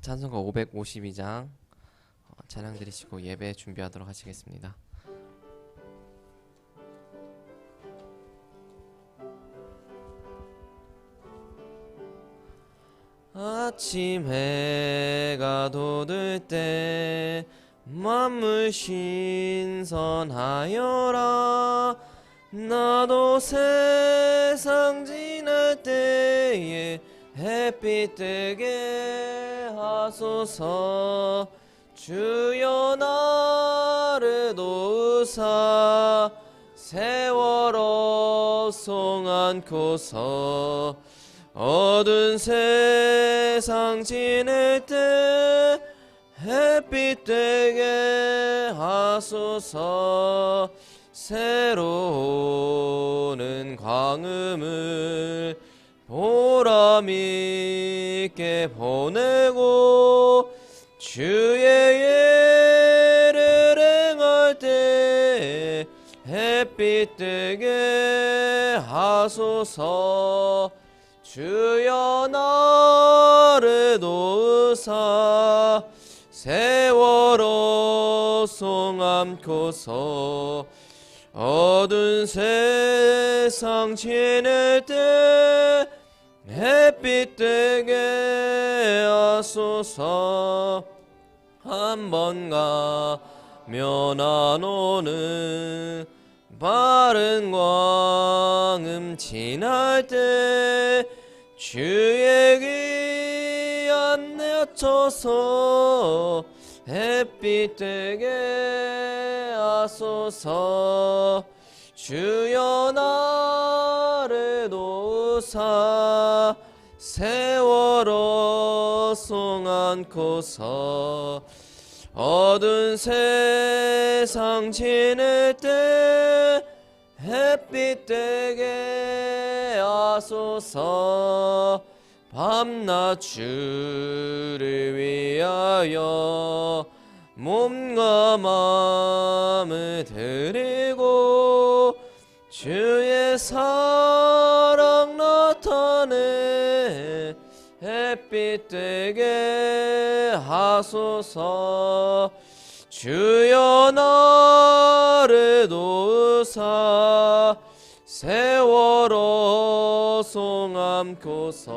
찬송가 552장 찬양 드리시고 예배 준비하도록 하시겠습니다. 아침 해가 돋을 때 만물 신선하여라. 나도 세상 지날 때에 햇빛 뜨게 하소서. 주여 나를 도우사 세월 없송 않고서 어두운 세상 지낼 때 햇빛 되게 하소서. 새로 오는 광음을 보람 있게 보내고 주의 예를 행할 때 햇빛 되게 하소서. 주여 나를 도우사 세월 없송 않고서 어두운 세상 지낼 때 햇빛 되게 하소서. 한 번 가면 안 오는 바른 광음 지날 때 주의 귀 안내쳐서 햇빛 되게 하소서. 주여 나를 도우사 세월 없송 않고서 어두운 세상 지낼 때 햇빛 되게 하소서. 밤낮 주를 위하여 몸과 마음을 드리고 주의 사랑 나타내 햇빛 되게 하소서. 주여 나를 도우사 세월호 송암고서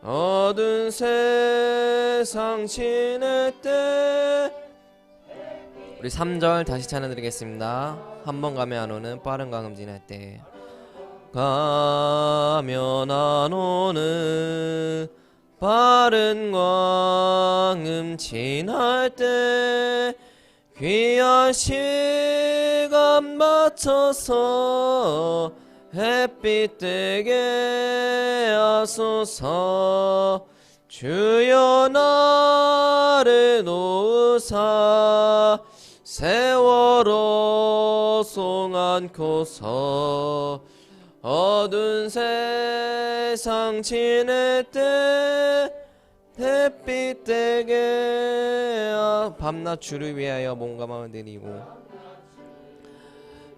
어두운 세상 지낼 때. 우리 3절 다시 찬양드리겠습니다. 한 번 가면 안 오는 빠른 광음 지날 때. 가면 안 오는 빠른 광음 지날 때 귀한 시간 맞춰서 햇빛 뜨게 하소서. 주여 나를 도우사 세월호 송안고서 어두운 세상 지낼 때 햇빛 되게 밤낮 주를 위하여 몸과 마음을 드리고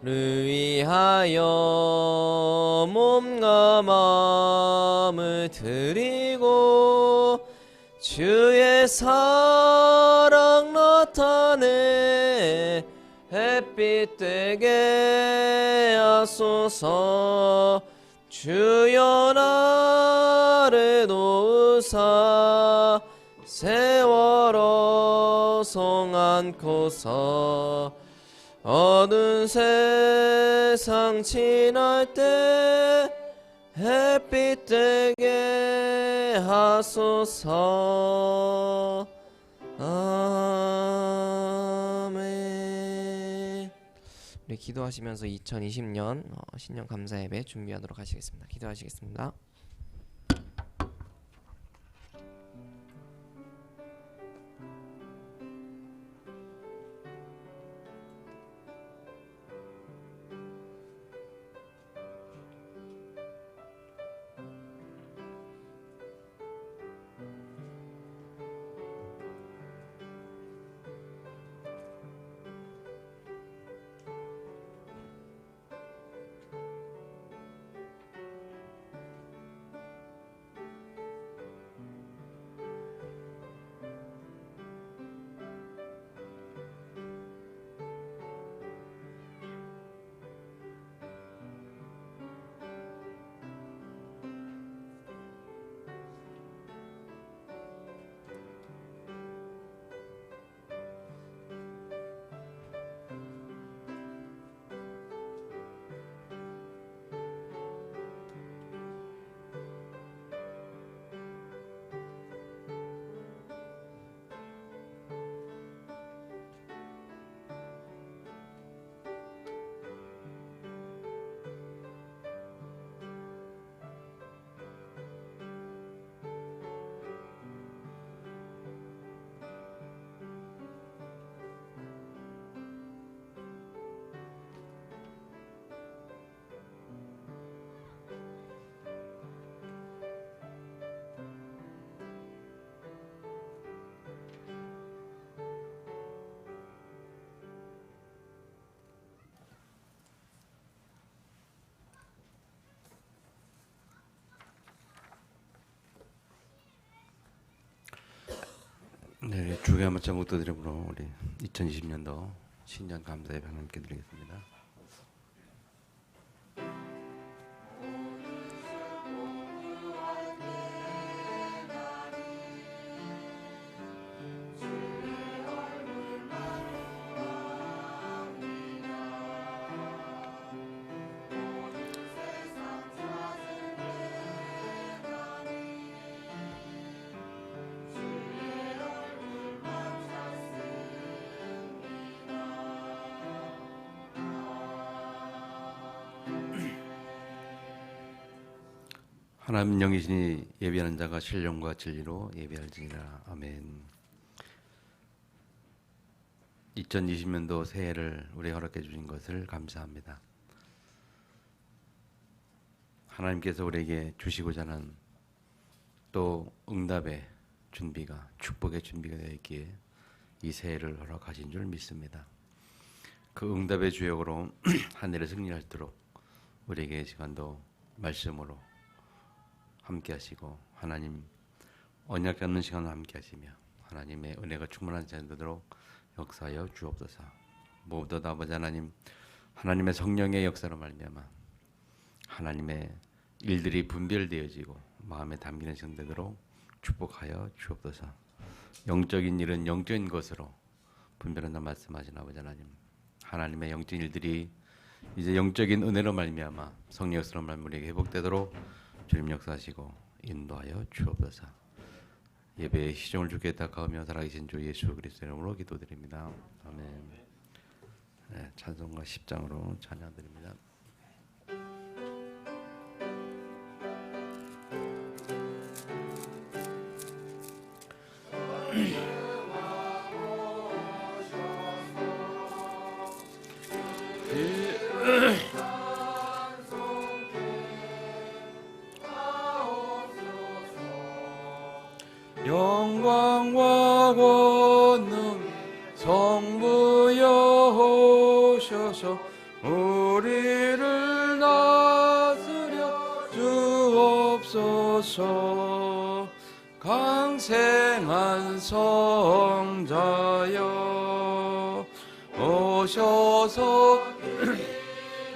를 위하여 몸과 마음을 드리고 주의 사랑 나타내 햇빛 되게 하소서. 주여 나를 도우사 세월호 송안고서 어두운 세상 지날 때 햇빛 되게 하소서. 아멘. 우리 기도하시면서 2020년 신년 감사 예배 준비하도록 하시겠습니다. 기도하시겠습니다. 네, 주에 한번 제목 드리므로 우리 2020년도 신년 감사 예배 함께 드리겠습니다. 하나님 영이시니 예배하는 자가 신령과 진리로 예배할지니라. 아멘. 2020년도 새해를 우리 허락해 주신 것을 감사합니다. 하나님께서 우리에게 주시고자 하는 또 응답의 준비가, 축복의 준비가 되어 있기에 이 새해를 허락하신 줄 믿습니다. 그 응답의 주역으로 한 해를 승리할도록 우리에게 시간도 말씀으로 함께 하시고 하나님 언약 잡는 시간을 함께 하시며 하나님의 은혜가 충만한 시간 되도록 역사하여 주옵소서. 무엇보다 아버지 하나님, 하나님의 성령의 역사로 말미암아 하나님의 일들이 분별되어지고 마음에 담기는 정되도록 축복하여 주옵소서. 영적인 일은 영적인 것으로 분별한다 말씀하신 아버지 하나님, 하나님의 영적인 일들이 이제 영적인 은혜로 말미암아 성령 역사로 말미암아 우리에게 회복되도록 주님 역사하시고 인도하여 주옵소서. 예배의 시종을 주께 닦아오며 살아계신 주 예수 그리스도의 이름으로 기도드립니다. 아멘. 네, 찬송가 10장으로 찬양드립니다. 영광과 권능 성부여 오셔서 우리를 다스려 주옵소서. 강생한 성자여 오셔서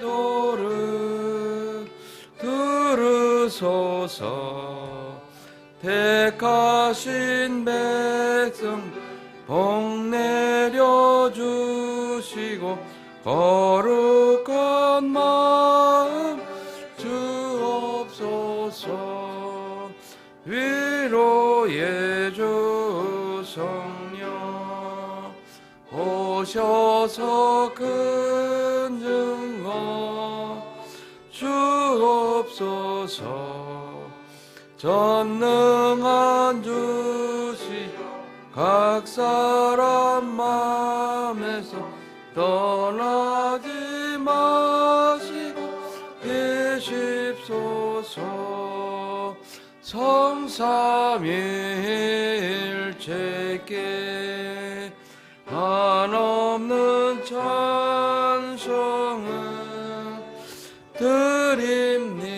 노릇 들으소서. 택하신 백성 복 내려주시고 거룩한 마음 주옵소서. 위로의 주 성령 오셔서 큰 증거 주옵소서. 전능한 주시여 각 사람 마음에서 떠나지 마시고 계십소서. 성삼일체께 한없는 찬송을 드립니다.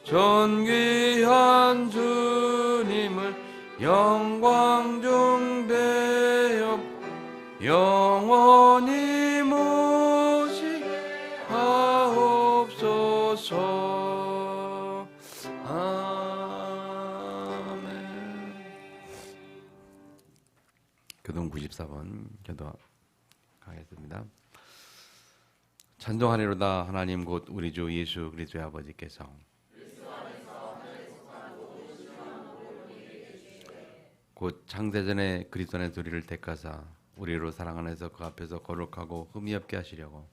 존귀한 주님을 영광 중 배워 영원히 모시게 하옵소서. 아멘. 교동 94번 교도하겠습니다. 찬송하리로다 하나님 곧 우리 주 예수 그리스도의 아버지께서 곧 창세전에 그리스도 안에서 우리를 택하사 우리로 사랑 안에서 그 앞에서 거룩하고 흠이 없게 하시려고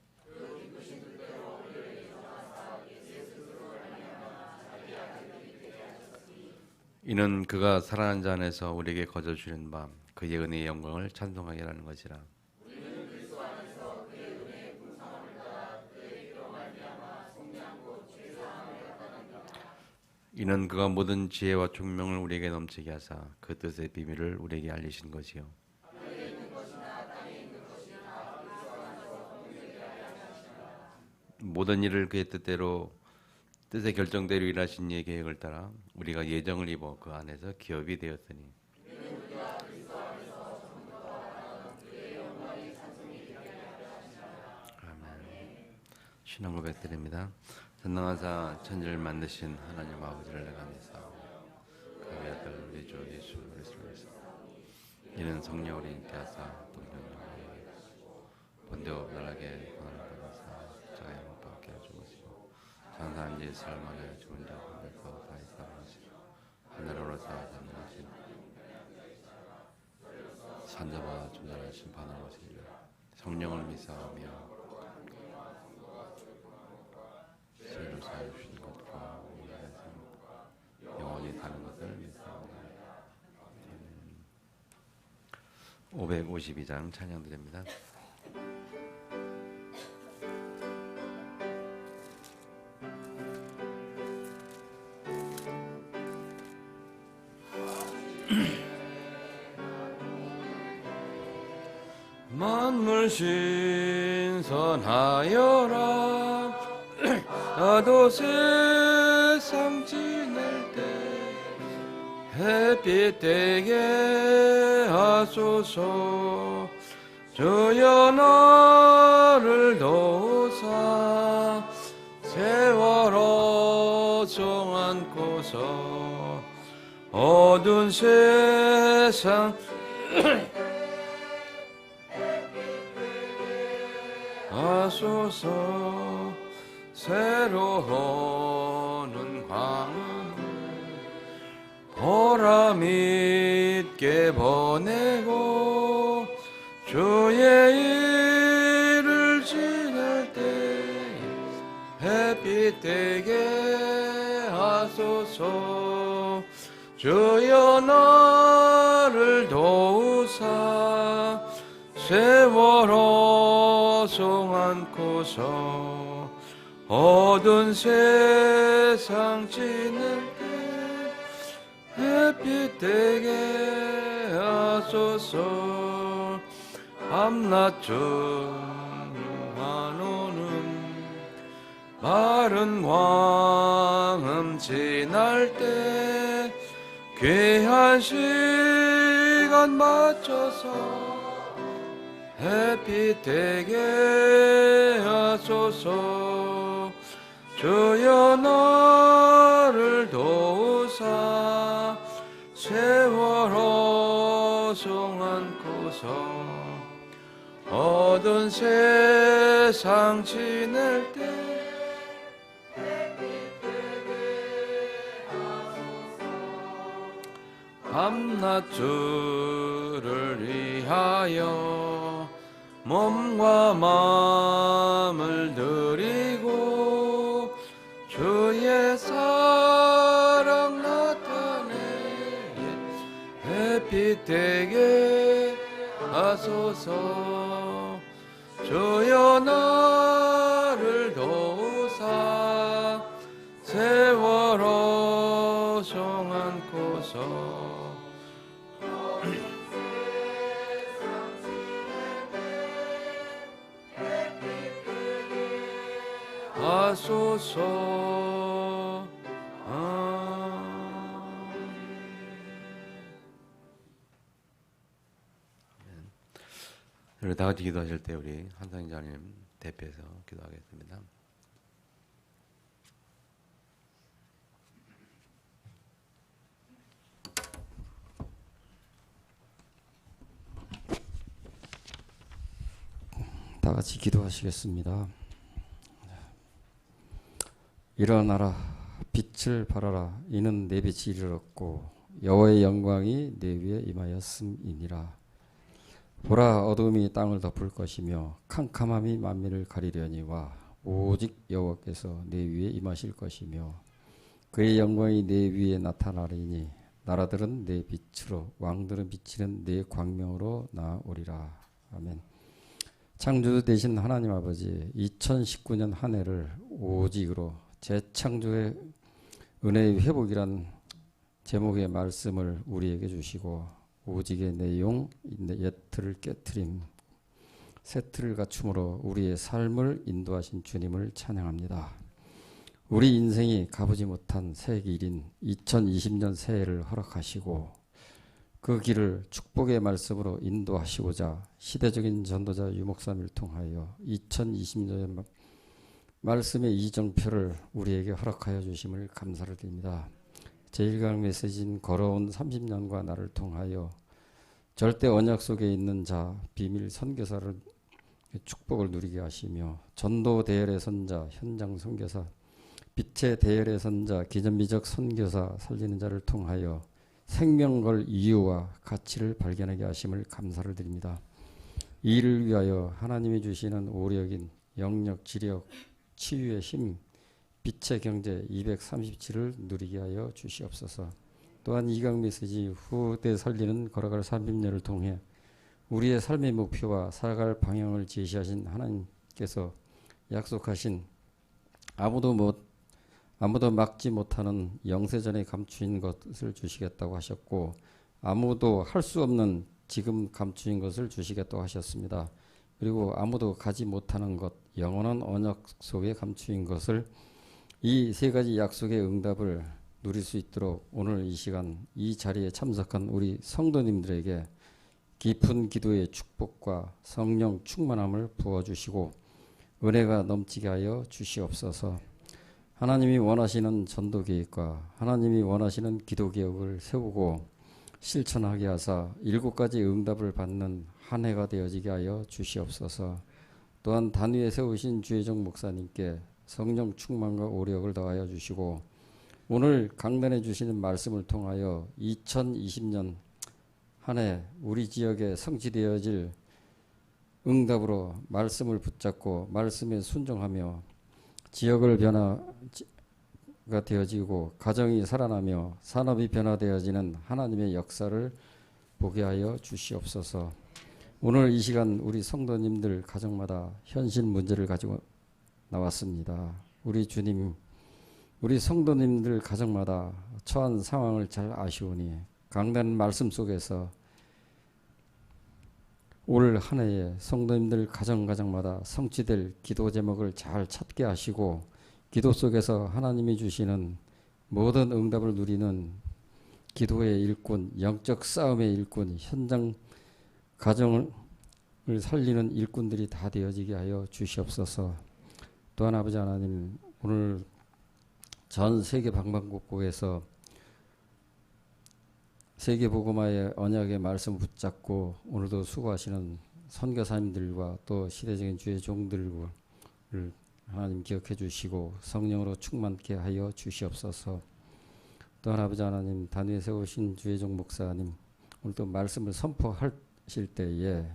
이는 그가 살아난 자 안에서 우리에게 거저 주는 바 그의 은혜의 영광을 찬송하게 하는 것이라. 이는 그가 모든 지혜와 총명을 우리에게 넘치게 하사 그 뜻의 비밀을 우리에게 알리신 것이요 모든 일을 그의 뜻대로 뜻의 결정대로 일하신 이의 계획을 따라 우리가 예정을 입어 그 안에서 기업이 되었으니 아멘. 신앙 고백드립니다. 전능하사 천지를 만드신 하나님 아버지를 내가 믿사오며 그의 아들 우리 주 예수 그리스도를 이는 성령으로 잉태하사 동정녀에게 본디오 빌라에게 고난을 받아사 십자가에 못 박혀 죽으시고 장사한 지 사흘 만에 죽은 자 가운데서 다시 살아나시고 하늘로 올라가신 산자와 존재하는 심판을 오시리라. 성령을 믿사오며 죄를 사하여 주신 것과 영원히 사는 것을 믿사옵니다. 552장 찬양드립니다. 만물 신선하여라. 나도 세상 지낼 때 햇빛 되게 하소서. 주여 나를 도우사 세월호 종 안고서 어두운 세상 하소서. 새로 오는 광을 보람 있게 보내고 주의 일을 지낼 때 햇빛 되게 하소서. 주여 나를 도우사 세월호 종 안고서 어두운 세상 지낼 때 햇빛 되게 하소서. 밤낮 중환오는 마른 광음 지날 때 귀한 시간 맞춰서 햇빛 되게 하소서. 주여 나를 도우사 세월호 종 안고서 어두운 세상 지낼 때 밤낮 주를 위하여 몸과 마음을 드리고 주의 사랑 나타내 햇빛 되게 하소서. 주여 나를 도우사 세월호 종 안고서 하소서. 우리 다 같이 기도하실 때 우리 한상자님 대표해서 기도하겠습니다. 다 같이 기도하시겠습니다. 일어나라 빛을 발하라 이는 내 빛이 이르렀고 여호와의 영광이 내 위에 임하였음이니라. 보라 어둠이 땅을 덮을 것이며 캄캄함이 만민을 가리려니와 오직 여호와께서 내 위에 임하실 것이며 그의 영광이 내 위에 나타나리니 나라들은 내 빛으로 왕들은 비치는 내 광명으로 나오리라. 아멘. 창조 되신 하나님 아버지 2019년 한 해를 오직으로 재창조의 은혜의 회복이란 제목의 말씀을 우리에게 주시고 오직의 내용 옛 틀을 깨트림 새 틀을 갖춤으로 우리의 삶을 인도하신 주님을 찬양합니다. 우리 인생이 가보지 못한 새 길인 2020년 새해를 허락하시고 그 길을 축복의 말씀으로 인도하시고자 시대적인 전도자 유목사님을 통하여 2020년 말씀의 이정표를 우리에게 허락하여 주심을 감사를 드립니다. 제1강 메시지인 걸어온 30년과 나를 통하여 절대 언약 속에 있는 자 비밀 선교사를 축복을 누리게 하시며 전도 대열의 선자 현장 선교사 빛의 대열의 선자 기전미적 선교사 살리는 자를 통하여 생명 걸 이유와 가치를 발견하게 하심을 감사를 드립니다. 이를 위하여 하나님이 주시는 오력인 영력, 지력, 치유의 힘, 빛의 경제 237을 누리게 하여 주시옵소서. 또한 이강 메시지 후대 살리는 걸어갈 30년을 통해 우리의 삶의 목표와 살아갈 방향을 제시하신 하나님께서 약속하신 아무도 막지 못하는 영세전에 감추인 것을 주시겠다고 하셨고 아무도 할 수 없는 지금 감추인 것을 주시겠다고 하셨습니다. 그리고 아무도 가지 못하는 것 영원한 언약 속에 감추인 것을 이 세 가지 약속의 응답을 누릴 수 있도록 오늘 이 시간 이 자리에 참석한 우리 성도님들에게 깊은 기도의 축복과 성령 충만함을 부어주시고 은혜가 넘치게 하여 주시옵소서. 하나님이 원하시는 전도 계획과 하나님이 원하시는 기도 계획을 세우고 실천하게 하사 7가지 응답을 받는 한 해가 되어지게 하여 주시옵소서. 또한 단위에 세우신 주혜정 목사님께 성령 충만과 오력을 더하여 주시고 오늘 강단해 주시는 말씀을 통하여 2020년 한 해 우리 지역에 성취되어질 응답으로 말씀을 붙잡고 말씀에 순종하며 지역을 변화가 되어지고 가정이 살아나며 산업이 변화되어지는 하나님의 역사를 보게 하여 주시옵소서. 오늘 이 시간 우리 성도님들 가정마다 현실 문제를 가지고 나왔습니다. 우리 주님, 우리 성도님들 가정마다 처한 상황을 잘 아시오니 강단 말씀 속에서 올 한 해에 성도님들 가정마다 성취될 기도 제목을 잘 찾게 하시고 기도 속에서 하나님이 주시는 모든 응답을 누리는 기도의 일꾼, 영적 싸움의 일꾼, 현장 가정을 살리는 일꾼들이 다 되어지게 하여 주시옵소서. 또한 아버지 하나님, 오늘 전 세계 방방곡곡에서 세계복음화의 언약의 말씀 붙잡고 오늘도 수고하시는 선교사님들과 또 시대적인 주의 종들을 하나님 기억해 주시고 성령으로 충만케 하여 주시옵소서. 또한 아버지 하나님, 단위에 세우신 주의 종 목사님, 오늘도 말씀을 선포하실 때에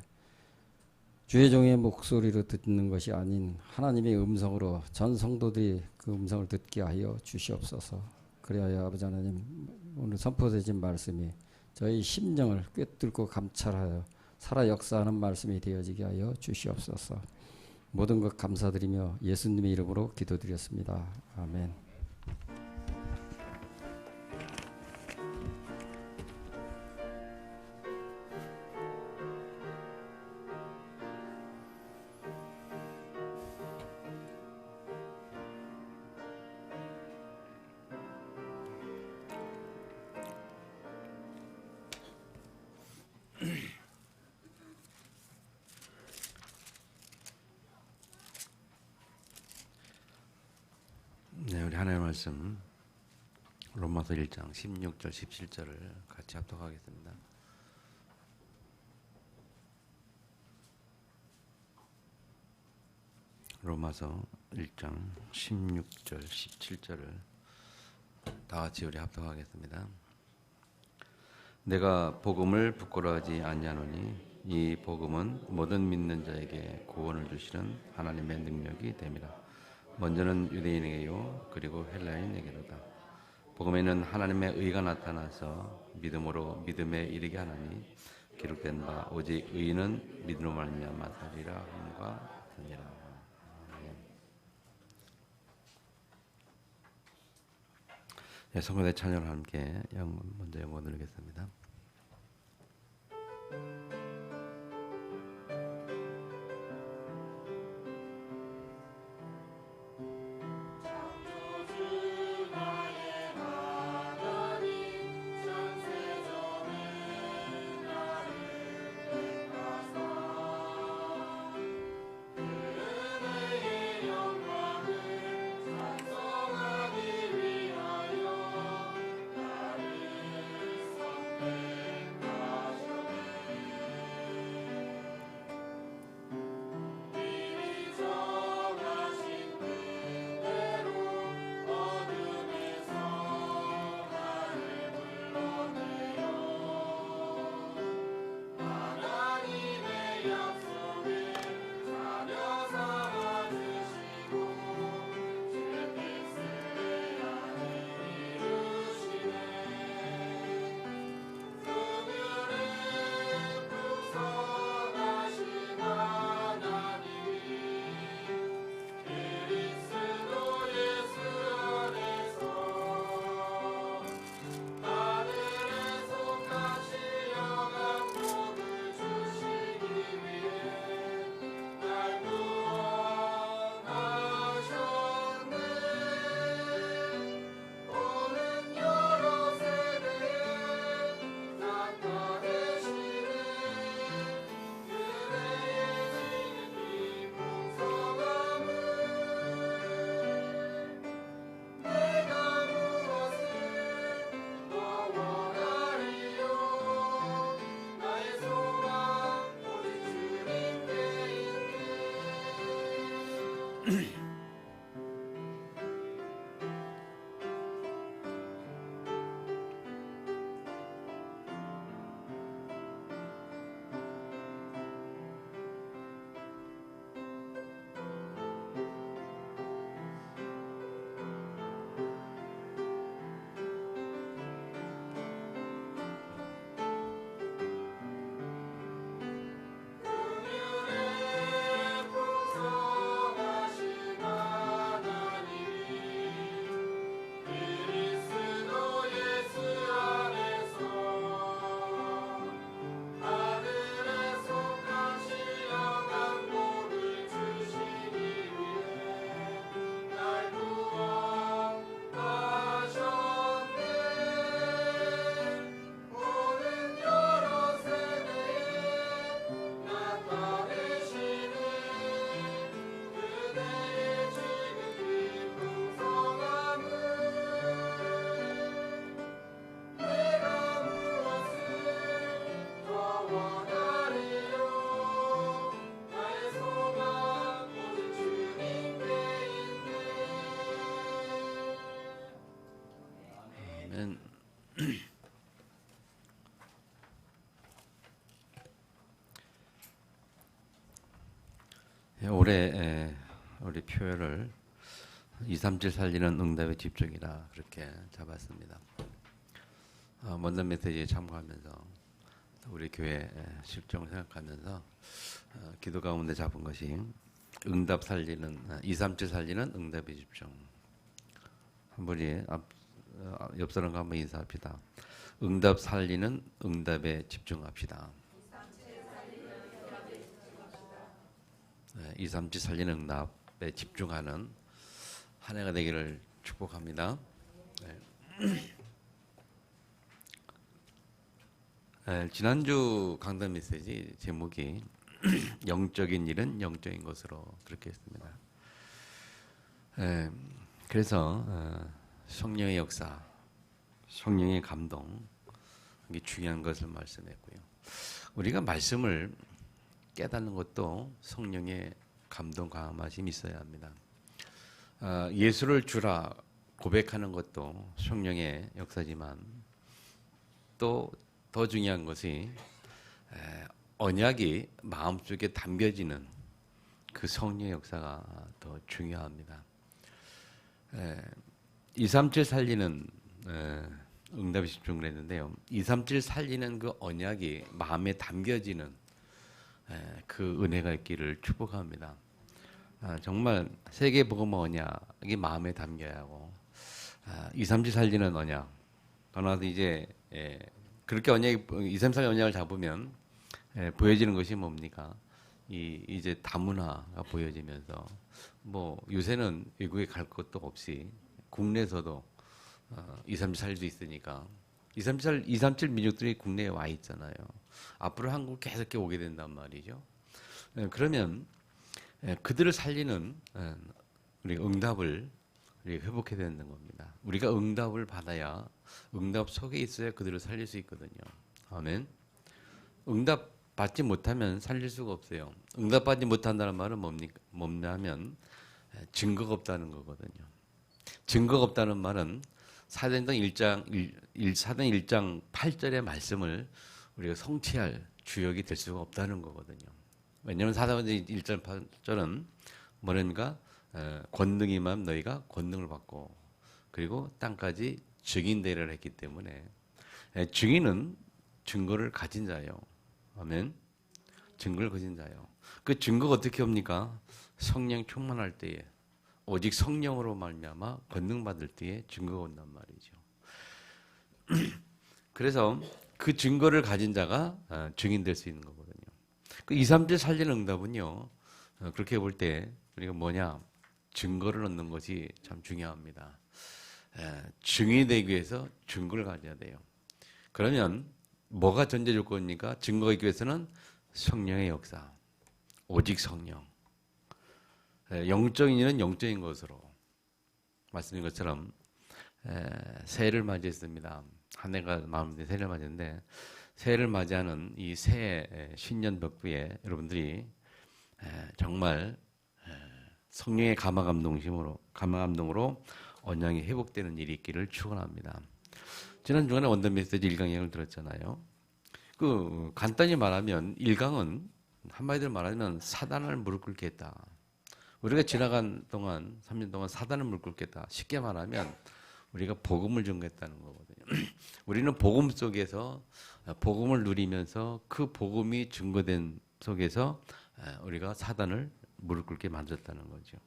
주의 종의 목소리로 듣는 것이 아닌 하나님의 음성으로 전 성도들이 그 음성을 듣게 하여 주시옵소서. 그래야 아버지 하나님, 오늘 선포되신 말씀이 저희 심령을 꿰뚫고 감찰하여 살아 역사하는 말씀이 되어지게 하여 주시옵소서. 모든 것 감사드리며 예수님의 이름으로 기도드렸습니다. 아멘. 네, 우리 하나님의 말씀 로마서 1장 16절 17절을 같이 합독하겠습니다. 로마서 1장 16절 17절을 다 같이 우리 합독하겠습니다. 내가 복음을 부끄러워하지 아니하노니 이 복음은 모든 믿는 자에게 구원을 주시는 하나님의 능력이 됨이라. 먼저는 유대인에게요 그리고 헬라인에게로다. 복음에는 하나님의 의가 나타나서 믿음으로 믿음에 이르게 하나니 기록된 바 오직 의인은 믿음으로 말미암아 살리라 함과 같으니라. 네, 성도의 찬양을 함께 먼저 영광 드리겠습니다. 아멘. 올해 우리 표현을 237 살리는 응답의 집중이라 그렇게 잡았습니다. 먼저 메시지에 참고하면서 우리 교회 실정을 생각하면서 기도 가운데 잡은 것이 응답 살리는 237 살리는 응답의 집중. 한 분이 옆 사람과 한번 인사합시다. 응답 살리는 응답에 집중합시다. 237 살리는 응답에 집중하는 한 해가 되기를 축복합니다. 지난주 강단 메시지 제목이 영적인 일은 영적인 것으로 그렇게 했습니다. 그래서 성령의 역사, 성령의 감동 이게 중요한 것을 말씀했고요. 우리가 말씀을 깨닫는 것도 성령의 감동 강함하심이 있어야 합니다. 예수를 주라 고백하는 것도 성령의 역사지만 또 더 중요한 것이 언약이 마음속에 담겨지는 그 성령의 역사가 더 중요합니다. 237 살리는 응답에 집중을 했는데요. 237 살리는 그 언약이 마음에 담겨지는 그 은혜가 있기를 축복합니다. 정말 세계복음 언약이 마음에 담겨야 하고 237 살리는 언약 더 나아가서 이제 그렇게 언약이 237 언약을 잡으면 보여지는 것이 뭡니까? 이제 다문화가 보여지면서 뭐 요새는 외국에 갈 것도 없이 국내에서도 237 살릴 수 있으니까 237 민족들이 국내에 와 있잖아요. 앞으로 한국 계속 오게 된단 말이죠. 그러면 그들을 살리는 우리 응답을 우리가 회복해야 되는 겁니다. 우리가 응답을 받아야 응답 속에 있어야 그들을 살릴 수 있거든요. 아멘. 응답 받지 못하면 살릴 수가 없어요. 응답 받지 못한다는 말은 뭐냐면 증거가 없다는 거거든요. 증거가 없다는 말은 사도행전 1장 8절의 말씀을 우리가 성취할 주역이 될 수가 없다는 거거든요. 왜냐하면 사도행전 1장 8절은 뭐는가 권능이 임하면 너희가 권능을 받고 그리고 땅까지 증인되리라 했기 때문에 증인은 증거를 가진 자예요. 아멘. 증거를 가진 자예요. 그 증거가 어떻게 옵니까? 성령 충만할 때에 오직 성령으로 말미암아 권능 받을 때에 증거가 온단 말이죠. 그래서 그 증거를 가진 자가 증인될 수 있는 거거든요. 그 237 살리는 응답은요. 그렇게 볼 때 우리가 뭐냐? 증거를 얻는 것이 참 중요합니다. 증인이 되기 위해서 증거를 가져야 돼요. 그러면 뭐가 전제 조건입니까? 증거가 있기 위해서는 성령의 역사, 오직 성령. 영적인 일은 영적인 것으로 말씀인 것처럼 새해를 맞이했습니다. 한 해가 마무리된 새해를 맞이했는데 새해를 맞이하는 이 새해 신년 벽부에 여러분들이 정말 성령의 감화 감동으로 언약이 회복되는 일이 있기를 축원합니다. 지난 주간에 원더 메시지 1강을 들었잖아요. 그 간단히 말하면 1강은 한마디로 말하면 사단을 무릎 꿇게 했다. 우리가 지나간 동안 3년 동안 사단을 무릎 꿇게 했다. 쉽게 말하면 우리가 복음을 전거했다는 거거든요. 우리는 복음 속에서 복음을 누리면서 그 복음이 증거된 속에서 우리가 사단을 무릎 꿇게 만들었다는 거죠.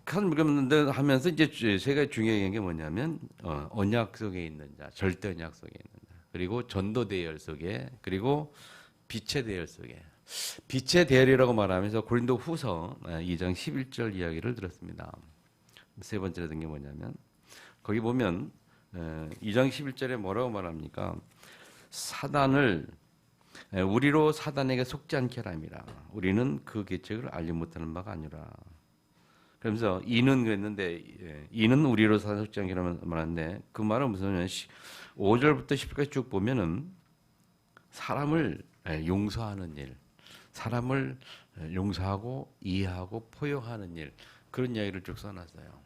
그런데 하면서 이제 세 가지 중요한 게 뭐냐면 언약 속에 있는 자, 절대 언약 속에 있는 자, 그리고 전도 대열 속에, 그리고 빛의 대열 속에. 빛의 대열이라고 말하면서 고린도 후서 2장 11절 이야기를 들었습니다. 세 번째로 든 게 뭐냐면 거기 보면 2장 11절에 뭐라고 말합니까? 사단을 우리로 사단에게 속지 않게 하람이라. 우리는 그 계책을 알지 못하는 바가 아니라. 그러면서 이는 그랬는데 이는 우리로 사단에 속지 않게 하라는 말인데 그 말은 무슨 말이냐면 5절부터 10절까지 쭉 보면은 사람을 용서하는 일, 사람을 용서하고 이해하고 포용하는 일, 그런 이야기를 쭉 써놨어요.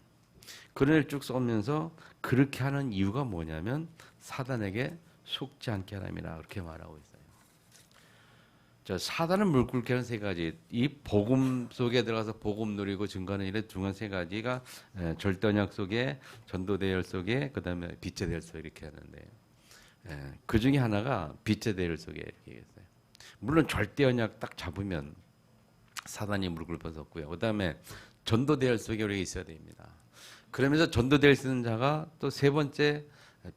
그런 일 쭉 써면서 그렇게 하는 이유가 뭐냐면 사단에게 속지 않게 하람이라 그렇게 말하고 있어요. 자, 사단을 물끓게 하는 세 가지, 이 복음 속에 들어가서 복음 누리고 증거하는 일의 중요한 세 가지가 절대 언약 속에, 전도 대열 속에, 그다음에 빛의 대열 속에 이렇게 하는데 그 중에 하나가 빛의 대열 속에 이렇게 했어요. 물론 절대 언약 딱 잡으면 사단이 무릎 꿇었고요. 그다음에 전도 대열 속에 우리가 있어야 됩니다. 그러면서 전도 대열 쓰는 자가 또 세 번째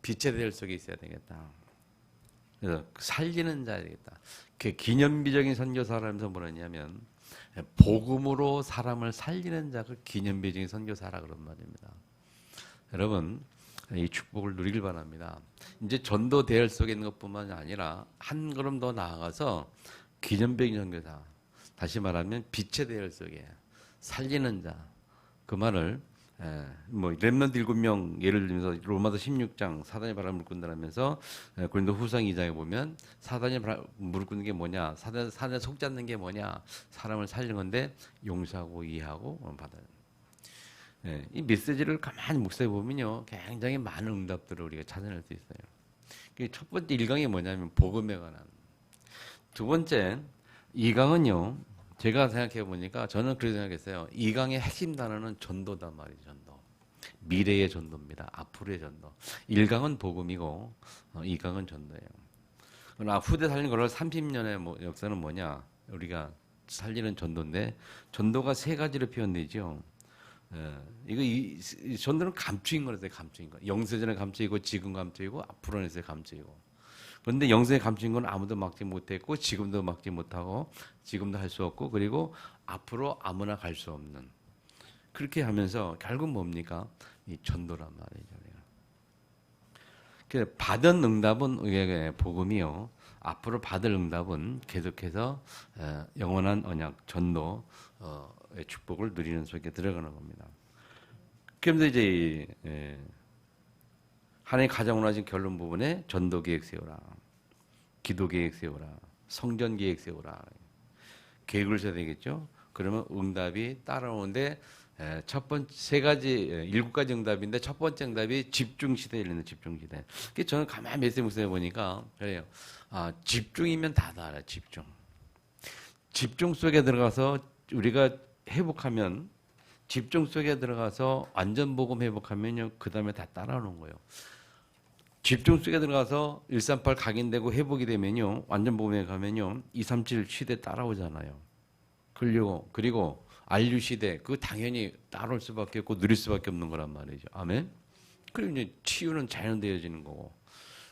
빛의 대열 속에 있어야 되겠다. 그래서 살리는 자야 되겠다. 그 기념비적인 선교사라면서 뭐냐면 복음으로 사람을 살리는 자가 기념비적인 선교사라 그런 말입니다. 여러분 이 축복을 누리길 바랍니다. 이제 전도 대열 속에 있는 것뿐만 아니라 한 걸음 더 나아가서 기념비적인 선교사, 다시 말하면 빛의 대열 속에 살리는 자, 그 말을 뭐 렘넌트 7명 예를 들면서 로마서 16장 사단의 바람을 꾼다라면서 고린도 후상 2장에 보면 사단이 무릎 꿇는 게 뭐냐, 사단에 속지 않는 게 뭐냐, 사람을 살리는 건데 용서하고 이해하고 받아요. 이 메시지를 가만히 묵상해 보면요 굉장히 많은 응답들을 우리가 찾아낼 수 있어요. 첫 번째 1강이 뭐냐면 복음에 관한, 두 번째 2강은요 제가 생각해 보니까 저는 그렇게 생각했어요. 2강의 핵심 단어는 전도단 말이죠. 전도. 미래의 전도입니다. 앞으로의 전도. 1강은 복음이고 2강은 전도예요. 그러나 후대 살린 걸로 30년의 역사는 뭐냐? 우리가 살리는 전도인데 전도가 세 가지로 표현되죠. 이 전도는 감추인 거라서요. 감추인 거. 영세전에 감추이고 지금 감추이고 앞으로는 감추이고. 그런데 영생에 감춘 건 아무도 막지 못했고 지금도 막지 못하고 지금도 할 수 없고 그리고 앞으로 아무나 갈 수 없는, 그렇게 하면서 결국 뭡니까? 이 전도란 말이죠. 받은 응답은 우리에게 복음이요, 앞으로 받을 응답은 계속해서 영원한 언약 전도의 축복을 누리는 속에 들어가는 겁니다. 그러면서 이제 하나님 가장 원하신 결론 부분에 전도 계획 세우라, 기도 계획 세우라, 성전 계획 세우라. 계획을 세워야 되겠죠. 그러면 응답이 따라오는데 첫 번째 세 가지 7가지 응답인데 첫 번째 응답이 집중 시대에 있는 집중 시대. 그래서 저는 가만히 메시지 묵상해 보니까 그래요. 집중이면 다다 알아. 집중 속에 들어가서 우리가 회복하면, 집중 속에 들어가서 완전 복음 회복하면요 그 다음에 다 따라오는 거예요. 집중 속에 들어가서 138 각인되고 회복이 되면요 완전 복음에 가면요 237 시대 따라오잖아요. 그리고 안류 시대 그 당연히 따라올 수밖에 없고 누릴 수밖에 없는 거란 말이죠. 아멘. 그리고 이제 치유는 자연되어지는 거고,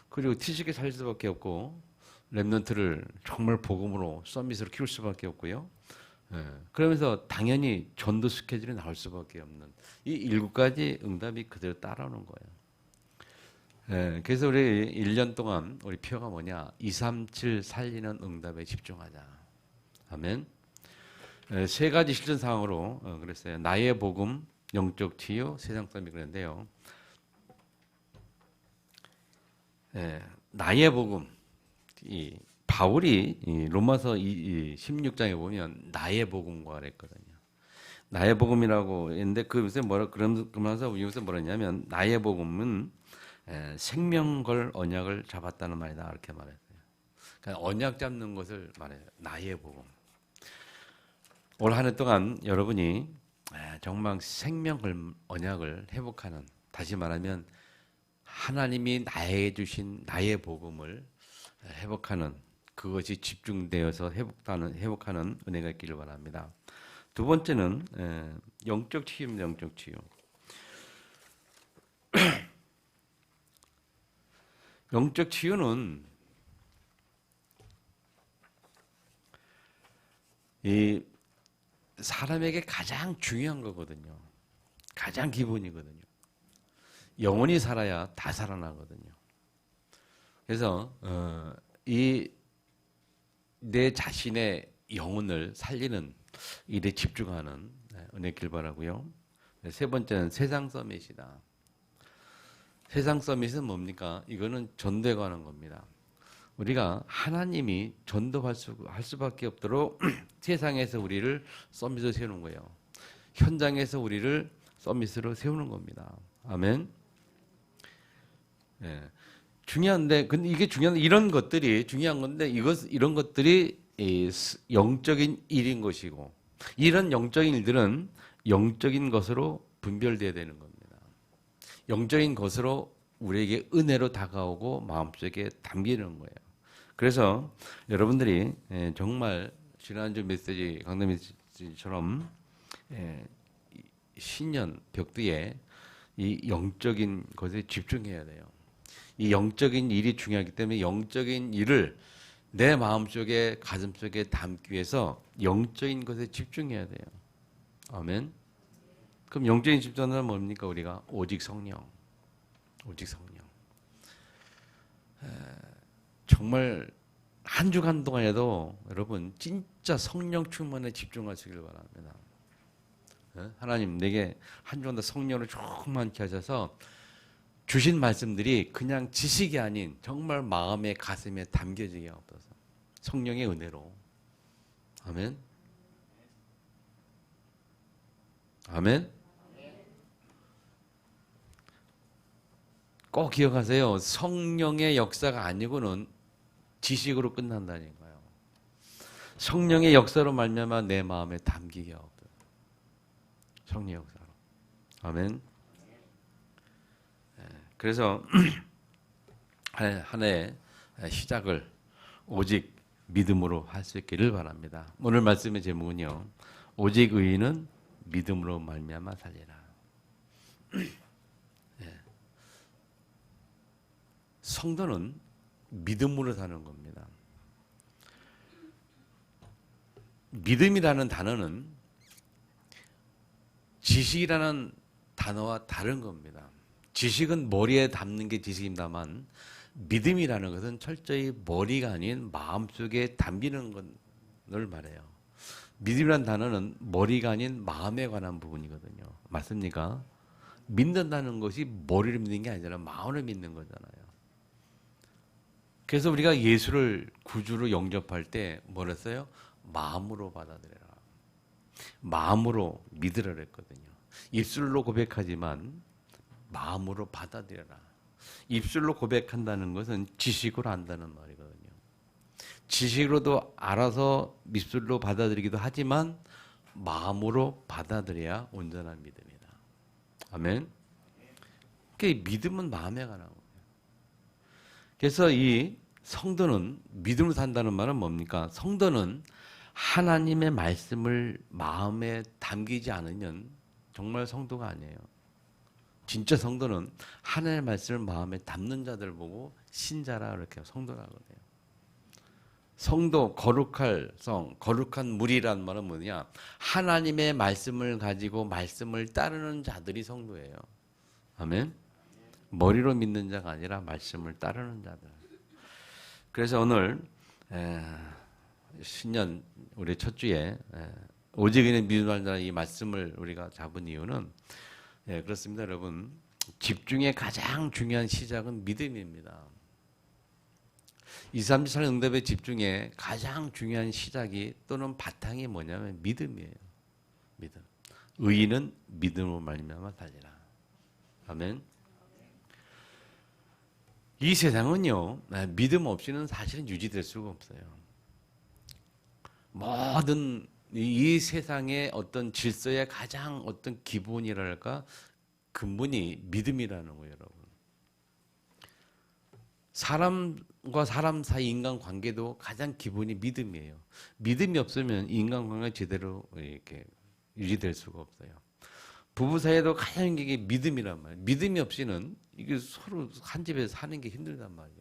그리고 티식에 살릴 수밖에 없고 렘넌트를 정말 복음으로 서밋으로 키울 수밖에 없고요. 그러면서 당연히 전도 스케줄이 나올 수밖에 없는 이 7가지 응답이 그대로 따라오는 거예요. 그래서 우리 1년 동안 우리 표가 뭐냐? 237 살리는 응답에 집중하자. 아멘. 세 가지 실전 상황으로 그랬어요. 나의 복음, 영적 치유, 세상 삶이 그랬는데요. 나의 복음, 이 바울이 이 로마서 16장에 보면 나의 복음과 그랬거든요. 나의 복음이라고 했는데 그 요새 뭐라 그러면서 요새 뭐랬냐면 나의 복음은 생명 걸 언약을 잡았다는 말이다 이렇게 말했어요. 그러니까 언약 잡는 것을 말해요. 나의 복음. 올 한 해 동안 여러분이 정말 생명 걸 언약을 회복하는, 다시 말하면 하나님이 나에게 주신 나의 복음을 회복하는, 그것이 집중되어서 회복하는 은혜가 있기를 바랍니다. 두 번째는 영적 치유입니다. 영적 치유. 영적 치유는 이 사람에게 가장 중요한 거거든요. 가장 기본이거든요. 영혼이 살아야 다 살아나거든요. 그래서 이 내 자신의 영혼을 살리는 일에 집중하는 은혜 길 바라고요. 세 번째는 세상 서밋이다. 세상 서밋은 뭡니까? 이거는 전도에 관한 겁니다. 우리가 하나님이 전도할 수밖에 없도록 세상에서 우리를 서밋으로 세우는 거예요. 현장에서 우리를 서밋으로 세우는 겁니다. 아멘. 예. 중요한데, 근데 이게 중요한, 이런 것들이 중요한 건데, 이런 것들이 영적인 일인 것이고, 이런 영적인 일들은 영적인 것으로 분별되어야 되는 겁니다. 영적인 것으로 우리에게 은혜로 다가오고 마음속에 담기는 거예요. 그래서 여러분들이 정말 지난주 메시지, 강단 메시지처럼 신년 벽두에 이 영적인 것에 집중해야 돼요. 이 영적인 일이 중요하기 때문에 영적인 일을 내 마음속에, 가슴속에 담기 위해서 영적인 것에 집중해야 돼요. 아멘. 그럼 영적인 집중은 뭡니까? 우리가 오직 성령. 오직 성령. 정말 한 주간 동안에도 여러분 진짜 성령 충만에 집중하시길 바랍니다. 하나님 내게 한 주간 더 성령을 충만케 하셔서 주신 말씀들이 그냥 지식이 아닌 정말 마음에 가슴에 담겨지게 하옵소서. 성령의 은혜로. 아멘. 아멘. 꼭 기억하세요. 성령의 역사가 아니고는 지식으로 끝난다니까요. 성령의 역사로 말미암아 내 마음에 담기게 하옵소서. 성령의 역사로. 아멘. 그래서 한 해 시작을 오직 믿음으로 할 수 있기를 바랍니다. 오늘 말씀의 제목은요. 오직 의인은 믿음으로 말미암아 살리라. 성도는 믿음으로 사는 겁니다. 믿음이라는 단어는 지식이라는 단어와 다른 겁니다. 지식은 머리에 담는 게 지식입니다만 믿음이라는 것은 철저히 머리가 아닌 마음속에 담기는 것을 말해요. 믿음이라는 단어는 머리가 아닌 마음에 관한 부분이거든요. 맞습니까? 믿는다는 것이 머리를 믿는 게 아니라 마음을 믿는 거잖아요. 그래서 우리가 예수를 구주로 영접할 때 뭐랬어요? 마음으로 받아들여라. 마음으로 믿으라 그랬거든요. 입술로 고백하지만 마음으로 받아들여라. 입술로 고백한다는 것은 지식으로 안다는 말이거든요. 지식으로도 알아서 입술로 받아들이기도 하지만 마음으로 받아들여야 온전한 믿음이다. 아멘. 그러니까 믿음은 마음에 관한 거예요. 그래서 이 성도는 믿음으로 산다는 말은 뭡니까? 성도는 하나님의 말씀을 마음에 담기지 않으면 정말 성도가 아니에요. 진짜 성도는 하나님의 말씀을 마음에 담는 자들 보고 신자라 이렇게 성도라고 해요. 성도, 거룩한 물이란 말은 뭐냐? 하나님의 말씀을 가지고 말씀을 따르는 자들이 성도예요. 아멘. 머리로 믿는 자가 아니라 말씀을 따르는 자들. 그래서 오늘 신년 우리 첫 주에 오직 의인은 믿음으로 살리라 이 말씀을 우리가 잡은 이유는 그렇습니다, 여러분. 집중의 가장 중요한 시작은 믿음입니다. 2,3,4 응답의 집중의 가장 중요한 시작이 또는 바탕이 뭐냐면 믿음이에요. 믿음. 의인은 믿음으로 말미암아 살리라. 아멘. 이 세상은요, 믿음 없이는 사실은 유지될 수가 없어요. 모든 이 세상의 어떤 질서의 가장 어떤 기본이랄까 근본이 믿음이라는 거예요, 여러분. 사람과 사람 사이 인간 관계도 가장 기본이 믿음이에요. 믿음이 없으면 인간 관계가 제대로 이렇게 유지될 수가 없어요. 부부 사이에도 가장 이게 믿음이란 말이에요. 믿음이 없이는 이게 서로 한 집에서 사는 게 힘들단 말이에요.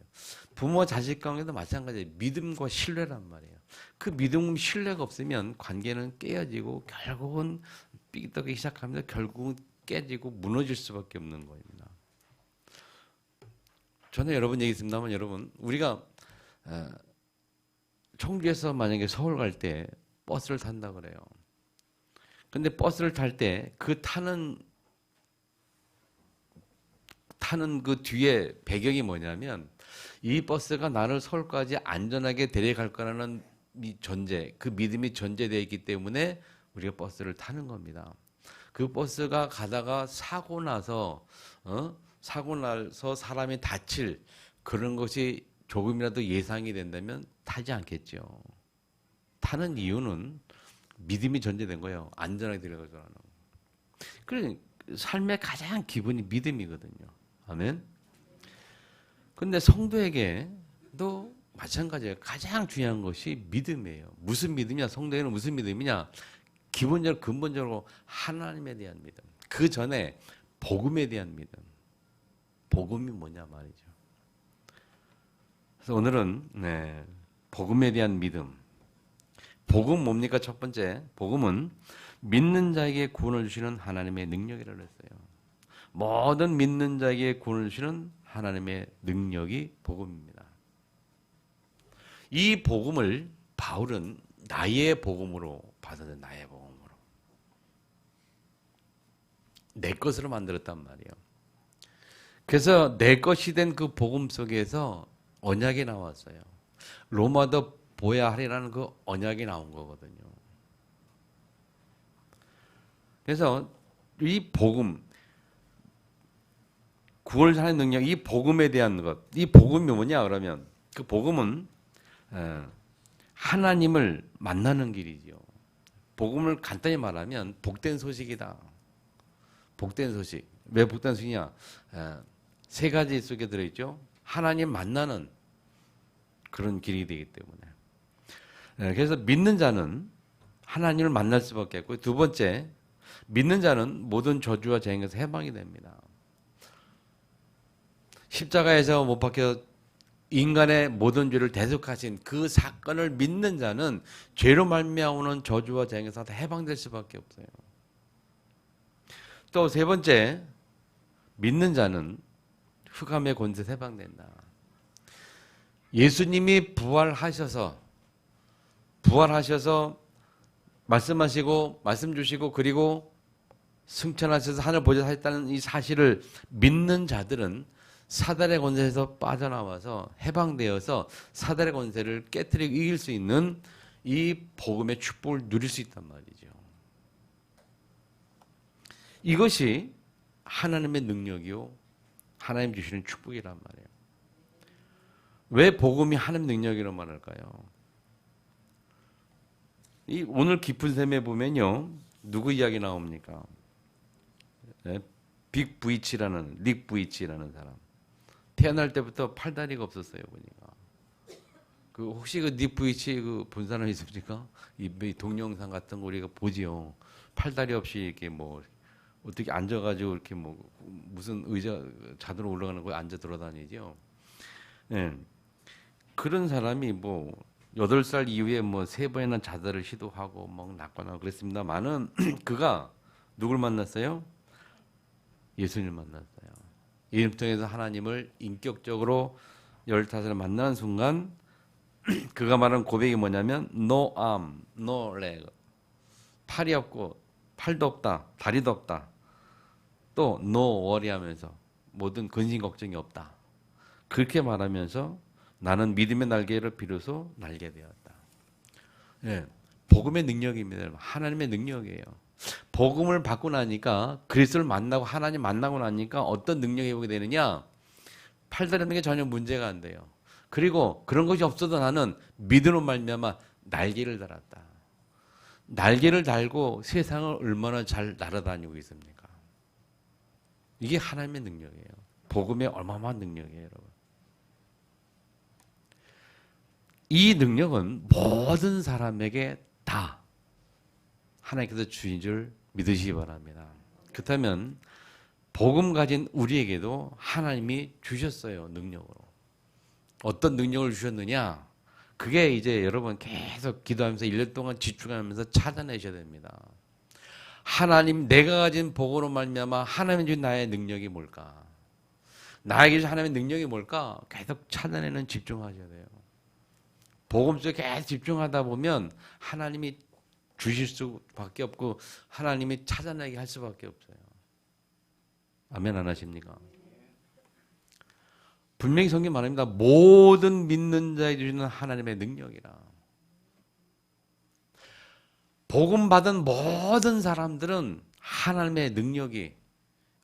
부모와 자식 관계도 마찬가지예요. 믿음과 신뢰란 말이에요. 그 믿음, 신뢰가 없으면 관계는 깨어지고 결국은 삐딱하기 시작합니다. 결국은 깨지고 무너질 수밖에 없는 겁니다. 저는 여러분 얘기했습니다만 여러분 우리가 청주에서 만약에 서울 갈 때 버스를 탄다 그래요. 근데 버스를 탈 때 그 타는 그 뒤에 배경이 뭐냐면 이 버스가 나를 서울까지 안전하게 데려갈 거라는 이 전제, 그 믿음이 전제되어 있기 때문에 우리가 버스를 타는 겁니다. 그 버스가 가다가 사고 나서 사람이 다칠 그런 것이 조금이라도 예상이 된다면 타지 않겠죠. 타는 이유는 믿음이 전제된 거예요. 안전하게 데려갈 거라는 거. 그래 삶의 가장 기본이 믿음이거든요. 아멘. 근데 성도에게도 마찬가지예요. 가장 중요한 것이 믿음이에요. 무슨 믿음이냐? 성도에게는 무슨 믿음이냐? 기본적으로 근본적으로 하나님에 대한 믿음. 그 전에 복음에 대한 믿음. 복음이 뭐냐 말이죠. 그래서 오늘은 복음에 대한 믿음. 복음 뭡니까? 첫 번째, 복음은 믿는 자에게 구원을 주시는 하나님의 능력이라고 했어요. 모든 믿는 자에게 구원을 주시는 하나님의 능력이 복음입니다. 이 복음을 바울은 나의 복음으로 받아들여. 나의 복음으로. 내 것으로 만들었단 말이에요. 그래서 내 것이 된 그 복음 속에서 언약이 나왔어요. 로마도 보야 하리라는 그 언약이 나온 거거든요. 그래서 이 복음, 구원을 하는 능력, 이 복음에 대한 것, 이 복음이 뭐냐 그러면 그 복음은 하나님을 만나는 길이죠. 복음을 간단히 말하면 복된 소식이다. 복된 소식. 왜 복된 소식이냐? 세 가지 속에 들어있죠. 하나님 만나는 그런 길이 되기 때문에. 그래서 믿는 자는 하나님을 만날 수밖에 없고, 두 번째, 믿는 자는 모든 저주와 재앙에서 해방이 됩니다. 십자가에서 못 박혀 인간의 모든 죄를 대속하신 그 사건을 믿는 자는 죄로 말미암는 저주와 재앙에서 해방될 수밖에 없어요. 또 세 번째, 믿는 자는 흑암의 권세에서 해방된다. 예수님이 부활하셔서 말씀하시고 말씀 주시고 그리고 승천하셔서 하늘 보좌에 하셨다는 이 사실을 믿는 자들은 사단의 권세에서 빠져나와서 해방되어서 사단의 권세를 깨뜨리고 이길 수 있는 이 복음의 축복을 누릴 수 있단 말이죠. 이것이 하나님의 능력이요 하나님 주시는 축복이란 말이에요. 왜 복음이 하나님 능력이라고 말할까요? 이 오늘 깊은 샘에 보면요 누구 이야기 나옵니까? 빅 부이치라는 릭 부이치라는 사람. 태어날 때부터 팔다리가 없었어요 보니까. 그 혹시 그 닉 부이치 그 본 사람 있습니까? 이 동영상 같은 거 우리가 보지요. 팔다리 없이 이렇게 뭐 어떻게 앉아가지고 이렇게 뭐 무슨 의자 자도로 올라가는 거에 앉아 돌아다니죠. 네. 그런 사람이 뭐 8살 이후에 뭐 3번이나 자살을 시도하고 막 낫거나 그랬습니다만은 그가 누굴 만났어요? 예수님을 만났어요. 예수님 통해서 하나님을 인격적으로 15을 만나는 순간 그가 말한 고백이 뭐냐면 No arm, no leg. 팔이 없고 팔도 없다, 다리도 없다. 또 no worry 하면서 모든 근심 걱정이 없다. 그렇게 말하면서 나는 믿음의 날개를 비로소 날게 되었다. 예, 복음의 능력입니다. 하나님의 능력이에요. 복음을 받고 나니까 그리스도를 만나고 하나님 만나고 나니까 어떤 능력이 회복이 되느냐? 팔다리는 게 전혀 문제가 안 돼요. 그리고 그런 것이 없어도 나는 믿음으로 말미암아 날개를 달았다. 날개를 달고 세상을 얼마나 잘 날아다니고 있습니까? 이게 하나님의 능력이에요. 복음의 어마어마한 능력이에요, 여러분. 이 능력은 모든 사람에게 다 하나님께서 주신 줄 믿으시기 바랍니다. 그렇다면 복음 가진 우리에게도 하나님이 주셨어요, 능력으로. 어떤 능력을 주셨느냐? 그게 이제 여러분 계속 기도하면서 1년 동안 집중하면서 찾아내셔야 됩니다. 하나님, 내가 가진 복으로 말미암아 하나님 준 나의 능력이 뭘까? 나에게 주신 하나님의 능력이 뭘까? 계속 찾아내는 집중하셔야 돼요. 복음 속에 계속 집중하다 보면 하나님이 주실 수밖에 없고 하나님이 찾아내게 할 수밖에 없어요. 아멘 안 하십니까? 분명히 성경 말합니다. 모든 믿는 자에게 주시는 하나님의 능력이라. 복음 받은 모든 사람들은 하나님의 능력이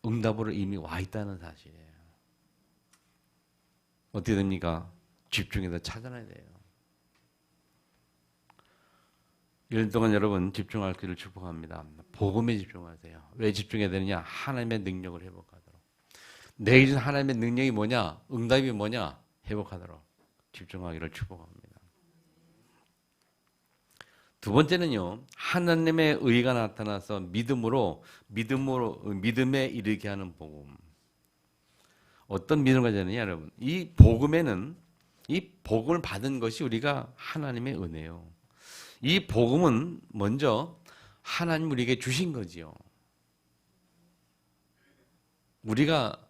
응답으로 이미 와 있다는 사실이에요. 어떻게 됩니까? 집중해서 찾아내야 돼요. 1년 동안 여러분 집중할 길을 축복합니다. 복음에 집중하세요. 왜 집중해야 되느냐? 하나님의 능력을 회복하도록. 내게 주신 하나님의 능력이 뭐냐? 응답이 뭐냐? 회복하도록 집중하기를 축복합니다. 두 번째는요. 하나님의 의가 나타나서 믿음에 이르게 하는 복음. 어떤 믿음을 가져야 되느냐, 여러분? 이 복음에는 이 복음을 받은 것이 우리가 하나님의 은혜요. 이 복음은 먼저 하나님 우리에게 주신 거지요. 우리가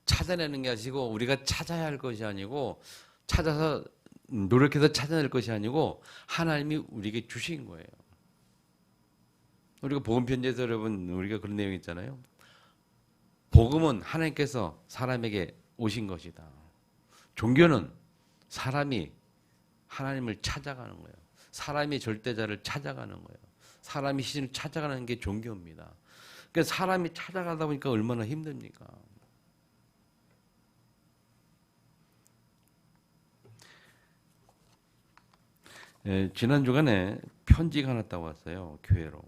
찾아내는 게 아니고 우리가 찾아야 할 것이 아니고 찾아서 노력해서 찾아낼 것이 아니고 하나님이 우리에게 주신 거예요. 우리가 복음 편지에서 여러분 우리가 그런 내용이 있잖아요. 복음은 하나님께서 사람에게 오신 것이다. 종교는 사람이 하나님을 찾아가는 거예요. 사람이 절대자를 찾아가는 거예요. 사람이 신을 찾아가는 게 종교입니다. 그러니까 사람이 찾아가다 보니까 얼마나 힘듭니까? 지난 주간에 편지가 하나 따고 왔어요. 교회로.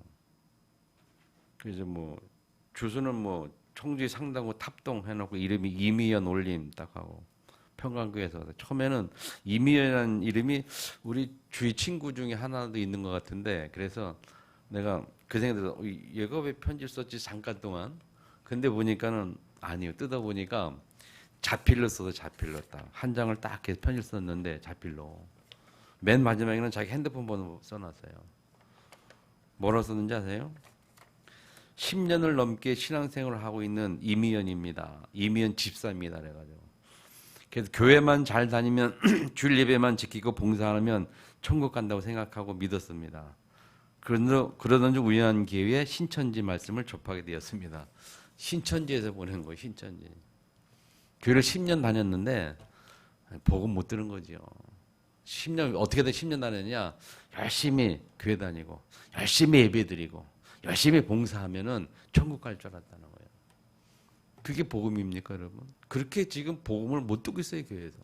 그래서 뭐 주소는 뭐 청주 상당구 탑동 해놓고 이름이 이미연 올림 딱 하고 평강교회에서 처음에는 이미연이라는 이름이 우리 주위 친구 중에 하나도 있는 것 같은데 그래서 내가 그 생각이 들어서 얘가 왜 편지를 썼지 잠깐 동안 근데 보니까는 아니요 뜯어보니까 자필로 써서 자필로 딱 한 장을 딱 해서 편지를 썼는데 자필로 맨 마지막에는 자기 핸드폰 번호 써놨어요. 뭐라고 썼는지 아세요? 10년을 넘게 신앙생활을 하고 있는 이미연입니다. 이미연 집사입니다. 그래가지고 그래서 교회만 잘 다니면 주일 예배만 지키고 봉사하면 천국 간다고 생각하고 믿었습니다. 그러던 중 우연한 기회에 신천지 말씀을 접하게 되었습니다. 신천지에서 보낸 거예요. 신천지. 교회를 10년 다녔는데 복음 못 들은 거죠. 10년 어떻게든 10년 다녔냐? 열심히 교회 다니고 열심히 예배드리고 열심히 봉사하면은 천국 갈 줄 알았다는 거예요. 그게 복음입니까, 여러분? 그렇게 지금 복음을 못 듣고 있어요, 교회에서.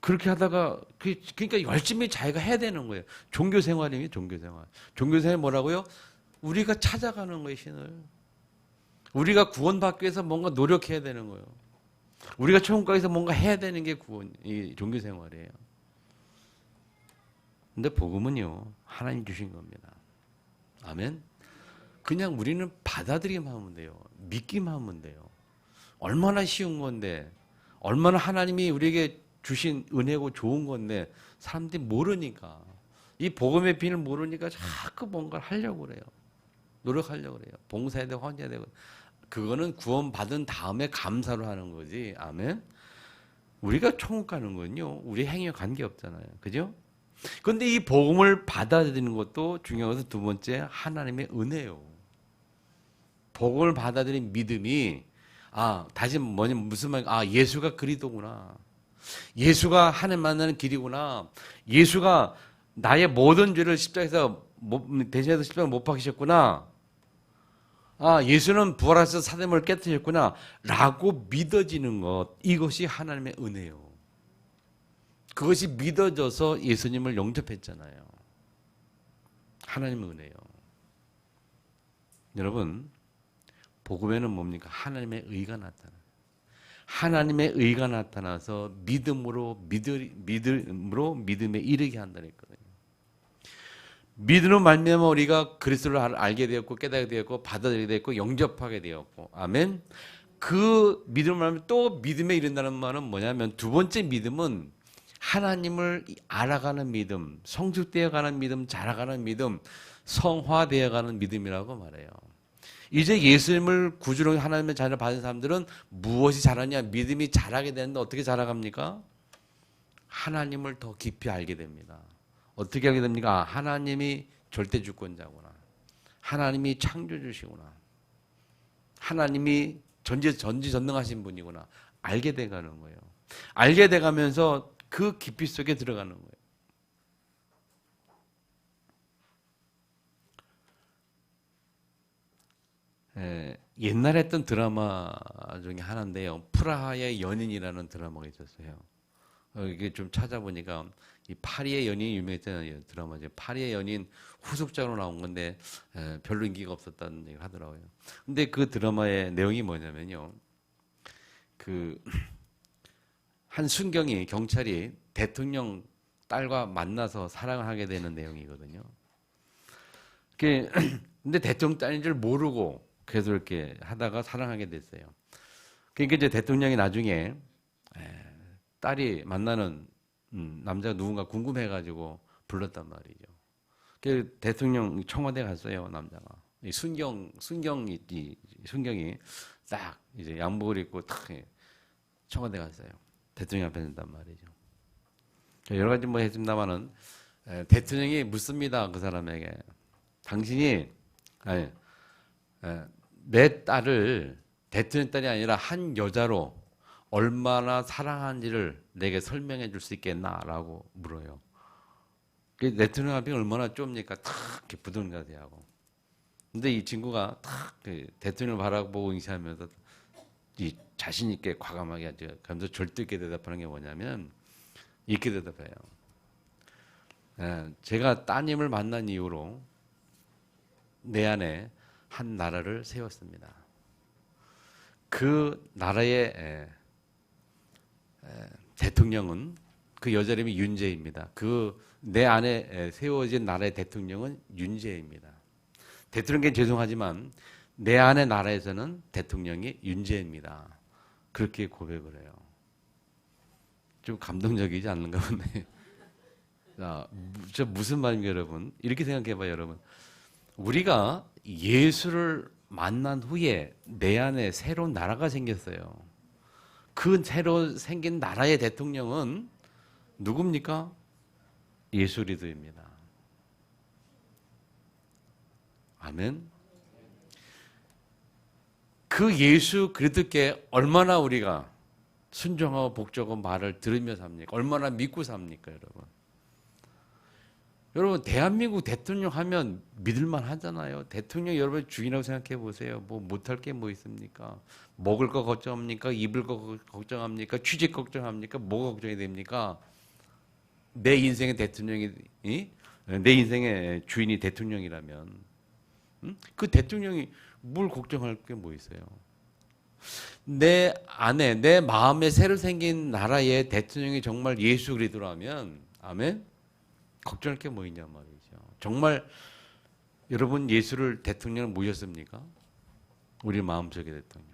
그렇게 하다가 그러니까 열심히 자기가 해야 되는 거예요. 종교 생활이에요, 종교 생활. 종교 생활 뭐라고요? 우리가 찾아가는 거예요, 신을. 우리가 구원받기 위해서 뭔가 노력해야 되는 거예요. 우리가 천국 가서 뭔가 해야 되는 게 이 종교 생활이에요. 근데 복음은요, 하나님 주신 겁니다. 아멘. 그냥 우리는 받아들이기만 하면 돼요. 믿기만 하면 돼요. 얼마나 쉬운 건데, 얼마나 하나님이 우리에게 주신 은혜고 좋은 건데, 사람들이 모르니까, 이 복음의 비밀을 모르니까 자꾸 뭔가를 하려고 그래요. 노력하려고 그래요. 봉사해야 되고, 헌해야 되고. 그거는 구원받은 다음에 감사로 하는 거지. 아멘. 우리가 천국 가는 건요, 우리 행위와 관계없잖아요. 그죠? 그런데 이 복음을 받아들이는 것도 중요해서 두 번째, 하나님의 은혜요. 복음을 받아들인 믿음이, 다시 무슨 말, 예수가 그리스도구나. 예수가 하나님 만나는 길이구나. 예수가 나의 모든 죄를 십자가에서 대신해서 십자가 못 박히셨구나. 아, 예수는 부활하셔서 사대문을 깨뜨리셨구나 라고 믿어지는 것, 이것이 하나님의 은혜요. 그것이 믿어져서 예수님을 영접했잖아요. 하나님의 은혜요. 여러분, 복음에는 뭡니까? 하나님의 의가 나타나요. 하나님의 의가 나타나서 믿음으로 믿음에 이르게 한다는 했거든요. 믿음으로 말미암아 우리가 그리스도를 알게 되었고 깨닫게 되었고 받아들이게 되었고 영접하게 되었고, 아멘. 그 믿음을 말하면 또 믿음에 이른다는 말은 뭐냐면, 두 번째 믿음은 하나님을 알아가는 믿음, 성숙되어가는 믿음, 자라가는 믿음, 성화되어가는 믿음이라고 말해요. 이제 예수님을 구주로 하나님의 자녀를 받은 사람들은 무엇이 자라냐? 믿음이 자라게 되는데 어떻게 자라갑니까? 하나님을 더 깊이 알게 됩니다. 어떻게 알게 됩니까? 아, 하나님이 절대 주권자구나. 하나님이 창조주시구나. 하나님이 전지전능하신 분이구나. 알게 돼가는 거예요. 알게 돼가면서 그 깊이 속에 들어가는 거예요. 옛날에 했던 드라마 중에 하나인데요. 프라하의 연인이라는 드라마가 있었어요. 이게 좀 찾아보니까 이 파리의 연인이 유명했잖아요. 드라마죠. 파리의 연인 후속작으로 나온 건데 별로 인기가 없었다는 얘기를 하더라고요. 근데 그 드라마의 내용이 뭐냐면요. 한 순경이, 경찰이 대통령 딸과 만나서 사랑을 하게 되는 내용이거든요. 근데 대통령 딸인 줄 모르고 계속 이렇게 하다가 사랑하게 됐어요. 그러니까 이제 대통령이 나중에 딸이 만나는 남자가 누군가 궁금해가지고 불렀단 말이죠. 그 대통령 청와대 갔어요, 남자가. 이 순경이 딱 이제 양복을 입고 딱 청와대 갔어요. 대통령 앞에 된단 말이죠. 여러 가지 뭐 했습니다만은 대통령이 묻습니다, 그 사람에게. 당신이 내 딸을 대통령 딸이 아니라 한 여자로 얼마나 사랑하는지를 내게 설명해 줄 수 있겠나라고 물어요. 대통령 앞이 얼마나 좁니까? 탁 이렇게 부동자대하고. 근데 이 친구가 탁 대통령을 바라보고 응시하면서 이 자신 있게 과감하게 아주 감사 절대 있게 대답하는 게 뭐냐면 이렇게 대답해요. 제가 따님을 만난 이후로 내 안에 한 나라를 세웠습니다. 그 나라의 대통령은 그 여자 이름이 윤재입니다. 내 안에 세워진 나라의 대통령은 윤재입니다. 대통령께 죄송하지만 내 안의 나라에서는 대통령이 윤재입니다. 그렇게 고백을 해요. 좀 감동적이지 않는가 보네. 저 무슨 말입니까, 여러분? 이렇게 생각해봐요, 여러분. 우리가 예수를 만난 후에 내 안에 새로운 나라가 생겼어요. 그 새로 생긴 나라의 대통령은 누굽니까? 예수 그리스도입니다. 아멘. 그 예수 그리스도께 얼마나 우리가 순종하고 복종하고 말을 들으며 삽니까? 얼마나 믿고 삽니까, 여러분? 여러분, 대한민국 대통령 하면 믿을만 하잖아요. 대통령 여러분 주인이라고 생각해 보세요. 뭐 못할 게 뭐 있습니까? 먹을 거 걱정합니까? 입을 거 걱정합니까? 취직 걱정합니까? 뭐가 걱정이 됩니까? 내 인생의 대통령이, 내 인생의 주인이 대통령이라면, 그 대통령이 뭘 걱정할 게 뭐 있어요? 내 안에, 내 마음에 새로 생긴 나라의 대통령이 정말 예수 그리스도라면, 아멘? 걱정할 게 뭐 있냐 말이죠. 정말 여러분 예수를 대통령을 모셨습니까? 우리 마음속의 대통령.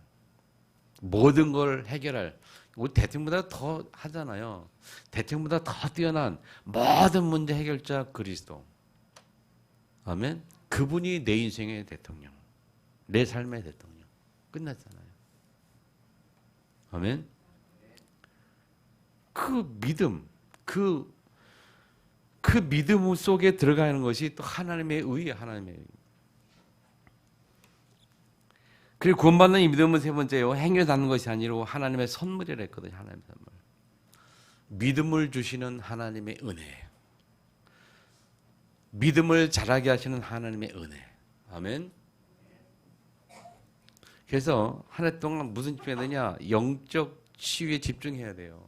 모든 걸 해결할, 우리 대통령보다 더 하잖아요. 대통령보다 더 뛰어난 모든 문제 해결자 그리스도. 아멘. 그분이 내 인생의 대통령, 내 삶의 대통령. 끝났잖아요. 아멘. 그 믿음, 그 믿음 속에 들어가는 것이 또 하나님의 의예요. 하나님의 의. 그리고 구원받는 이 믿음은 세 번째요. 행위에 닿는 것이 아니라 하나님의 선물이라 했거든요. 하나님의 선물. 믿음을 주시는 하나님의 은혜예요. 믿음을 자라게 하시는 하나님의 은혜. 아멘. 그래서 한 해 동안 무슨 집중해야 되냐? 영적 치유에 집중해야 돼요.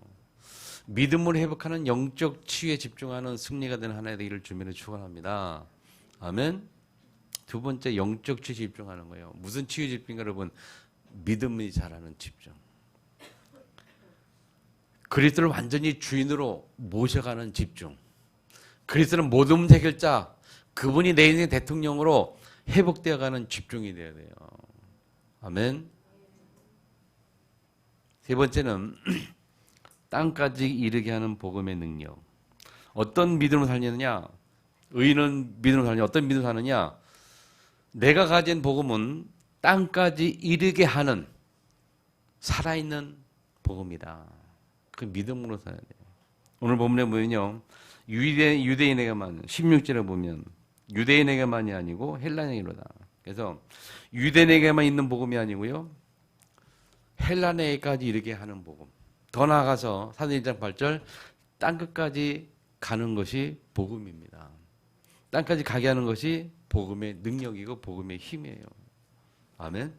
믿음을 회복하는 영적 치유에 집중하는 승리가 되는 한 해 되기를 주님으로 축원합니다. 아멘. 두 번째 영적 치유에 집중하는 거예요. 무슨 치유 집중인가 여러분? 믿음이 자라는 집중. 그리스도를 완전히 주인으로 모셔가는 집중. 그리스도는 모든 문제 해결자, 그분이 내 인생의 대통령으로 회복되어가는 집중이 되어야 돼요. 아멘. 세 번째는 땅까지 이르게 하는 복음의 능력. 어떤 믿음으로 살느냐? 의인은 믿음으로 살느냐? 어떤 믿음으로 사느냐? 내가 가진 복음은 땅까지 이르게 하는 살아있는 복음이다. 그 믿음으로 살아야 돼요. 오늘 본문에 보면요. 유대인에게만 16절에 보면 유대인에게만이 아니고 헬라인에게로다. 그래서 유대인에게만 있는 복음이 아니고요. 헬라인에게까지 이르게 하는 복음. 더 나아가서 사도행전 1장 8절 땅끝까지 가는 것이 복음입니다. 땅까지 가게 하는 것이 복음의 능력이고 복음의 힘이에요. 아멘.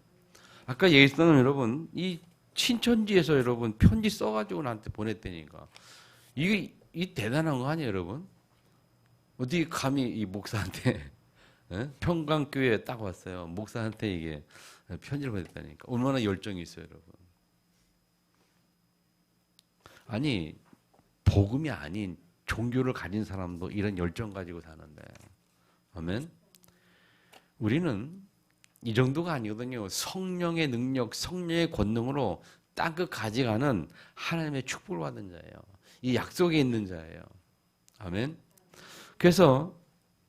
아까 예수는 여러분 이 신천지에서 여러분 편지 써가지고 나한테 보냈다니까. 이게 이 대단한 거 아니에요, 여러분? 어디 감히 이 목사한테 평강교회에 딱 왔어요. 목사한테 이게 편지를 보냈다니까. 얼마나 열정이 있어요, 여러분. 아니 복음이 아닌 종교를 가진 사람도 이런 열정 가지고 사는데, 아멘. 우리는 이 정도가 아니거든요. 성령의 능력, 성령의 권능으로 땅끝 가져가는 하나님의 축복을 받은 자예요. 이 약속에 있는 자예요. 아멘. 그래서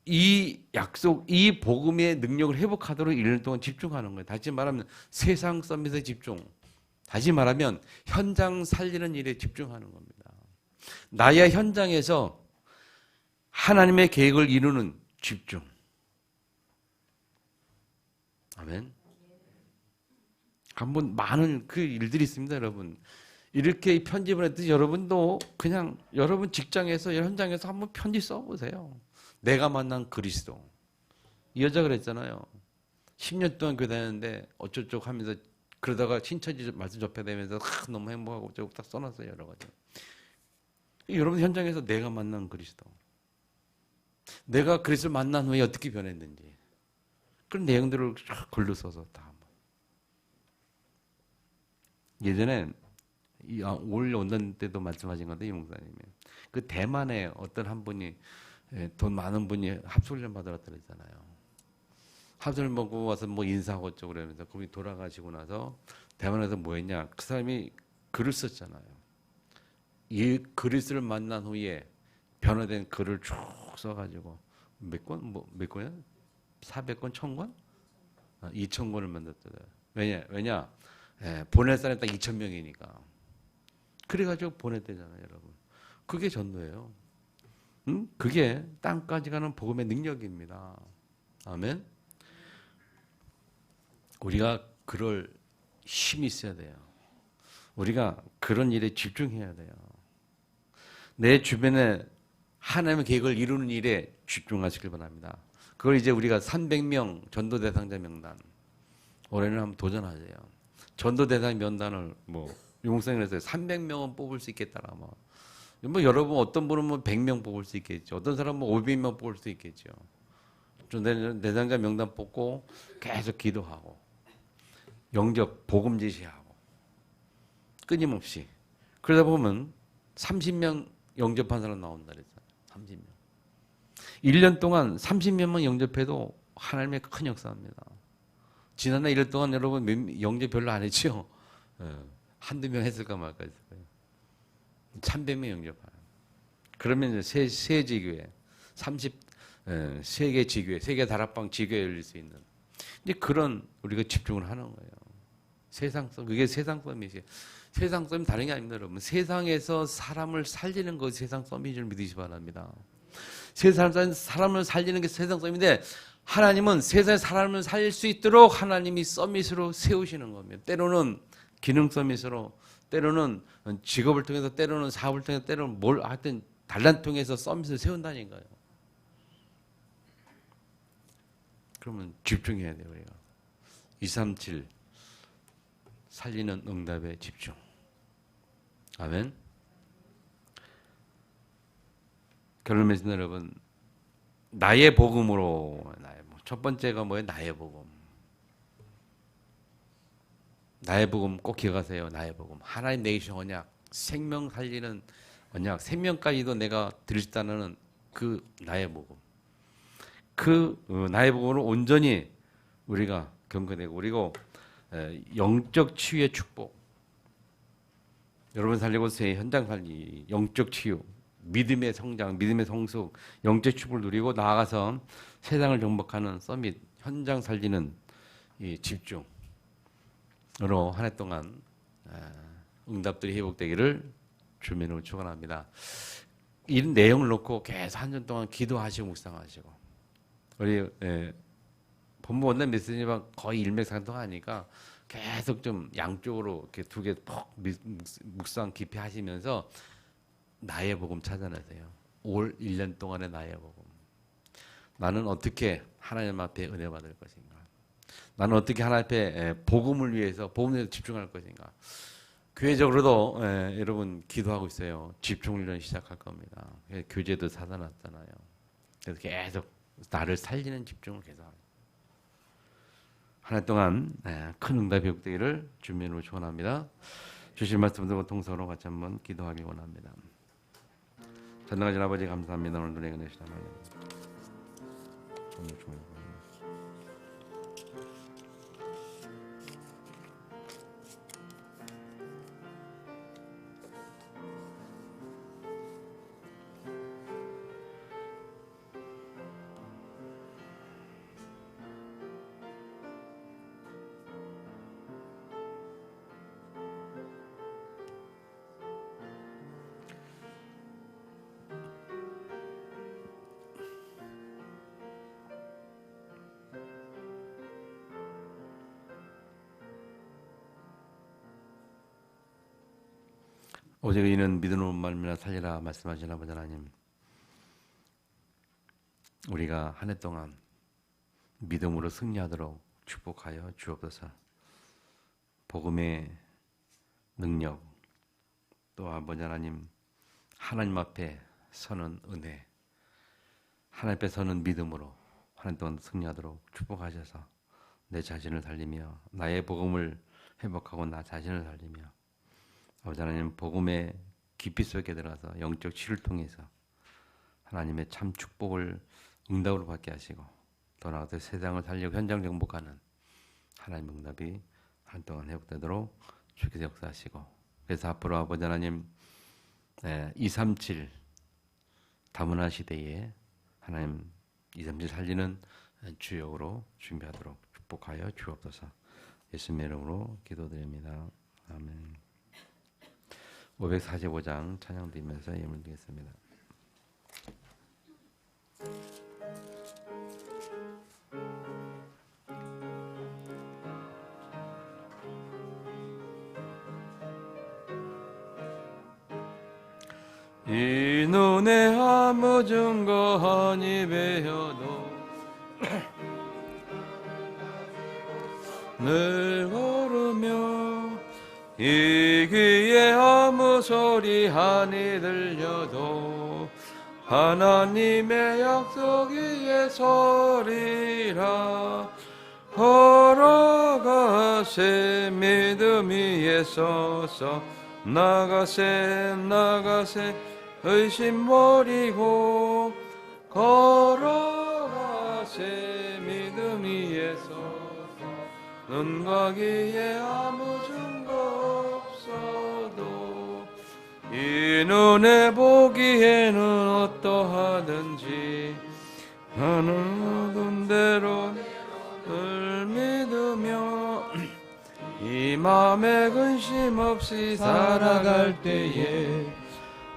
이 약속, 이 복음의 능력을 회복하도록 1년 동안 집중하는 거예요. 다시 말하면 세상 서밋에 집중. 다시 말하면 현장 살리는 일에 집중하는 겁니다. 나의 현장에서 하나님의 계획을 이루는 집중. 아멘. 한번 많은 그 일들이 있습니다, 여러분. 이렇게 편집을 했듯이 여러분도 그냥 여러분 직장에서 현장에서 한번 편지 써보세요. 내가 만난 그리스도. 이 여자 그랬잖아요. 10년 동안 교회 다녔는데 어쩌고저쩌고 하면서 그러다가 신천지 말씀 접해되면서 너무 행복하고 저거 딱 써놨어요, 여러 가지. 여러분 현장에서 내가 만난 그리스도. 내가 그리스도를 만난 후에 어떻게 변했는지. 그런 내용들을 글로 써서 다. 예전에 올 온단 때도 말씀하신 건데 이 목사님이 그 대만에 어떤 한 분이 돈 많은 분이 합숙훈련 받으러 왔다 그랬잖아요. 합숙을 먹고 와서 뭐 인사하고 어쩌고 그러면서 그분이 돌아가시고 나서 대만에서 뭐 했냐? 그 사람이 글을 썼잖아요. 이 그리스도를 만난 후에 변화된 글을 쭉 써가지고 몇 권? 몇 권이야? 400권? 1000권? 2000권을 만들었잖아요. 왜냐? 보낼 사람이 딱 2000명이니까. 그래가지고 보냈대잖아요, 여러분. 그게 전도예요. 그게 땅까지 가는 복음의 능력입니다. 아멘. 우리가 그럴 힘이 있어야 돼요. 우리가 그런 일에 집중해야 돼요. 내 주변에 하나님의 계획을 이루는 일에 집중하시길 바랍니다. 그걸 이제 우리가 300명 전도 대상자 명단 올해는 한번 도전하세요. 전도 대상 명단을 뭐 용성을 해서 300명은 뽑을 수 있겠다라 뭐 여러분 어떤 분은 뭐 100명 뽑을 수 있겠죠. 어떤 사람은 뭐 500명 뽑을 수 있겠죠. 좀 대상자 명단 뽑고 계속 기도하고 영접 복음 제시하고 끊임없이 그러다 보면 30명 영접한 사람 나온다 그랬잖아요. 30명. 1년 동안 30명만 영접해도 하나님의 큰 역사입니다. 지난해 1년 동안 여러분 영접 별로 안 했죠? 한두 명 했을까 말까 했을 거예요. 300명 영접하요. 그러면 이제 세 지교회, 3개 지교회, 세계 다락방 지교회 열릴 수 있는 이제 그런 우리가 집중을 하는 거예요. 세상성, 그게 세상성이지. 세상성이 다른 게 아닙니다, 여러분. 세상에서 사람을 살리는 것이 세상성인 줄 믿으시 바랍니다. 세상에서 사람을 살리는 게 세상성인데 하나님은 세상에 사람을 살릴 수 있도록 하나님이 서밋으로 세우시는 겁니다. 때로는 기능 서밋으로, 때로는 직업을 통해서, 때로는 사업을 통해서, 때로는 뭘 하여튼 달란 통해서 서밋을 세운다니까요. 그러면 집중해야 돼요. 우리가 237 살리는 응답에 집중. 아멘. 결혼 맺은 여러분, 나의 복음으로 첫 번째가 뭐예요? 나의 복음. 나의 복음 꼭 기억하세요. 나의 복음. 하나님 내게 주신 언약, 생명 살리는 언약, 생명까지도 내가 드릴 수 있다는 그 나의 복음. 그 나의 복음으로 온전히 우리가 경건되고, 그리고 영적 치유의 축복. 여러분 살리고 새 현장 살리, 영적 치유, 믿음의 성장, 믿음의 성숙, 영적 축복을 누리고 나아가서 세상을 정복하는 서밋, 현장 살리는 이 집중으로 한 해 동안 응답들이 회복되기를 주님의 이름으로 축원합니다. 이 내용을 놓고 계속 한 년 동안 기도하시고 묵상하시고, 우리 본부 원단 메시지만 거의 일맥상통하니까 계속 좀 양쪽으로 이렇게 두 개 푹 묵상 깊이 하시면서 나의 복음 찾아내세요. 올 1년 동안의 나의 복음. 나는 어떻게 하나님 앞에 은혜 받을 것인가? 나는 어떻게 하나님 앞에 복음을 위해서 복음에 집중할 것인가? 교회적으로도 여러분 기도하고 있어요. 집중훈련 시작할 겁니다. 교제도 사다놨잖아요. 그래서 계속 나를 살리는 집중을 계속 하고, 한 해 동안 큰 응답이 회복되기를 주님으로 축원합니다. 주신 말씀 듣고 동서로 같이 한번 기도하기 원합니다. 전능하신 아버지 감사합니다. 오늘 눈에 은혜시다 말씀. 오직 이는 믿음으로 말미암아 살리라 말씀하신 아버지 하나님, 우리가 한 해 동안 믿음으로 승리하도록 축복하여 주옵소서. 복음의 능력, 또 아버지 하나님, 하나님 앞에 서는 은혜, 하나님 앞에 서는 믿음으로 한 해 동안 승리하도록 축복하셔서 내 자신을 살리며 나의 복음을 회복하고 나 자신을 살리며, 아버지 하나님, 복음의 깊이 속에 들어가서 영적 치유를 통해서 하나님의 참 축복을 응답으로 받게 하시고, 더 나아가서 세상을 살리고 현장 정복하는 하나님 응답이 한동안 회복되도록 주께서 역사하시고, 그래서 앞으로 아버지 하나님 237 다문화 시대에 하나님 237 살리는 주역으로 준비하도록 축복하여 주옵소서. 예수님의 이름으로 기도드립니다. 아멘. 545장 찬양 드리면서 예물 드리겠습니다. 이 눈에 아무 증거 아니 배어도 늘 걸으며, 이 귀에 아무 소리 아니 들려도 하나님의 약속 위에 서리라. 걸어가세 믿음 위에 서서, 나가세 나가세 의심 버리고, 걸어가세 믿음 위에 서서, 눈과 귀에 아무 증거 없어도 이 눈에 보기에는 어떠하든지 나는 얻은 대로 늘 믿으며, 이 맘에 근심 없이 살아갈 때에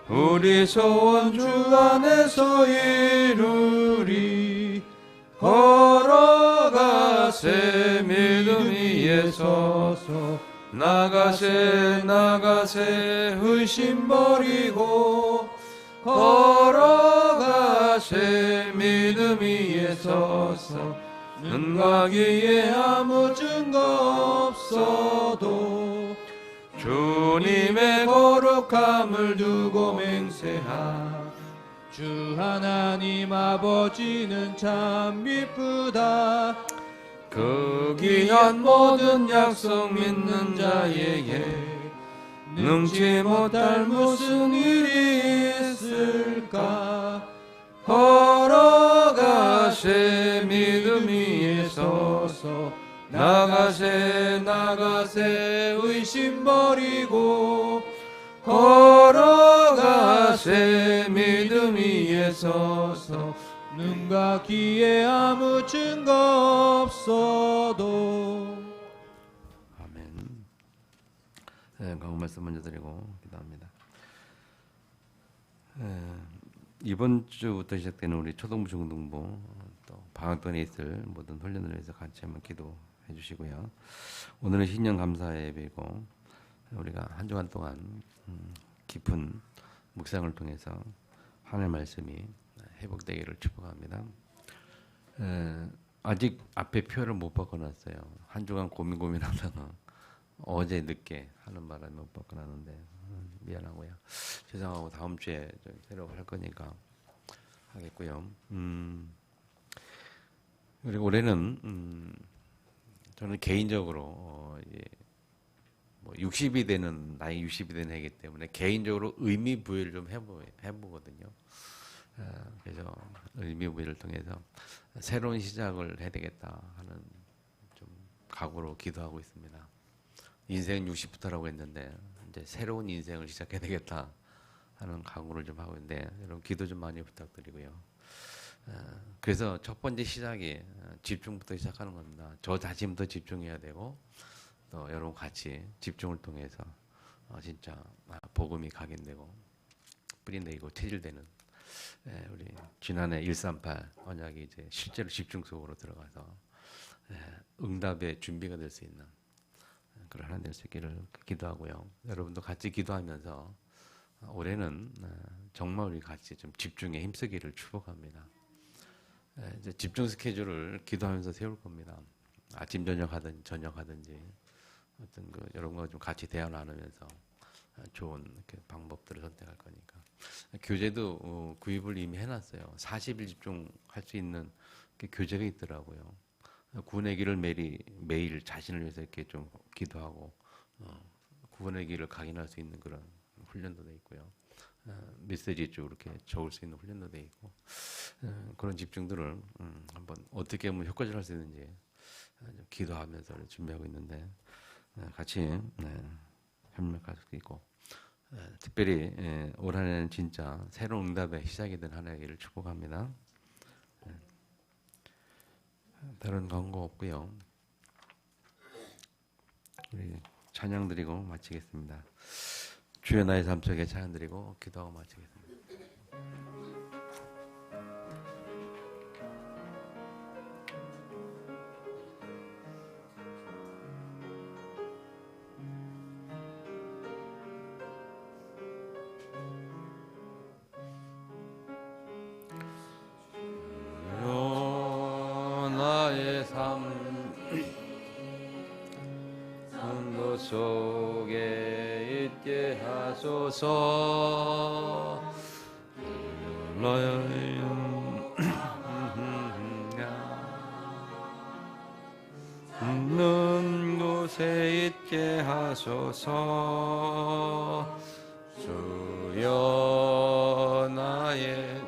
우리 소원 주 안에서 이루리. 걸어가세 믿음 위에 서서, 나가세 나가세 의심 버리고, 걸어가세 믿음 위에 서서, 눈과 귀에 아무 증거 없어도 주님의 거룩함을 두고 맹세하. 주 하나님 아버지는 참 미쁘다. 그 귀한 모든 약속 믿는 자에게 능치 못할 무슨 일이 있을까. 걸어가세 믿음 위에 서서 나가세 나가세 의심 버리고 걸어가세 믿음 위에 서서 눈과 귀에 아무 증거 없어도. 아멘. 네, 강원 말씀 먼저 드리고 기도합니다. 이번 주부터 시작되는 우리 초등부, 중등부 또 방학 동안에 있을 모든 훈련을 위해서 같이 한번 기도해 주시고요. 오늘은 신년 감사 예배이고 우리가 한 주간 동안 깊은 묵상을 통해서 하나님의 말씀이 회복되기를 축복합니다. 아직 앞에 표를 못 바꿔놨어요. 한 주간 고민하다가 어제 늦게 하는 바람에 못 바꿔놨는데 미안하고요. 죄송하고 다음 주에 좀 새로 할 거니까 하겠고요. 그리고 올해는 저는 개인적으로 이제 뭐 60이 되는 나이 60이 되는 해이기 때문에 개인적으로 의미 부여를 좀 해보거든요. 그래서 의미 부여를 통해서 새로운 시작을 해야 되겠다 하는 좀 각오로 기도하고 있습니다. 인생은 60부터라고 했는데 이제 새로운 인생을 시작해야 되겠다 하는 각오를 좀 하고 있는데 여러분 기도 좀 많이 부탁드리고요. 그래서 첫 번째 시작이 집중부터 시작하는 겁니다. 저 자신부터 집중해야 되고 또 여러분 같이 집중을 통해서 진짜 복음이 각인되고 뿌리내리고 체질되는 우리 지난해 138 언약이 이제 실제로 집중 속으로 들어가서 응답의 준비가 될 수 있는 그런 하나 될 수 있기를 기도하고요. 여러분도 같이 기도하면서 올해는 정말 우리 같이 좀 집중에 힘쓰기를 축복합니다. 이제 집중 스케줄을 기도하면서 세울 겁니다. 아침 저녁 하든지 어떤 그 여러분과 좀 같이 대화 나누면서 좋은 방법들을 선택할 거니까. 교재도 구입을 이미 해놨어요. 40일 집중할 수 있는 교재가 있더라고요. 구원의 길을 매일 자신을 위해서 이렇게 좀 기도하고 구원의 길을 각인할 수 있는 그런 훈련도 돼 있고요. 메시지 쪽으로 이렇게 적을 수 있는 훈련도 돼 있고 그런 집중들을 한번 어떻게 하면 효과적으로 할 수 있는지 기도하면서 준비하고 있는데 같이 협력할 수 있고 특별히 올 한 해는 진짜 새로운 응답의 시작이 된 한 해기를 축복합니다. 다른 광고 없고요. 우리 찬양 드리고 마치겠습니다. 주여 나의 삶 속에 찬양 드리고 기도하고 마치겠습니다. 나의 삶 선도 속에 있게 하소서. 나의 있는 곳에 있게 하소서. 주여 나의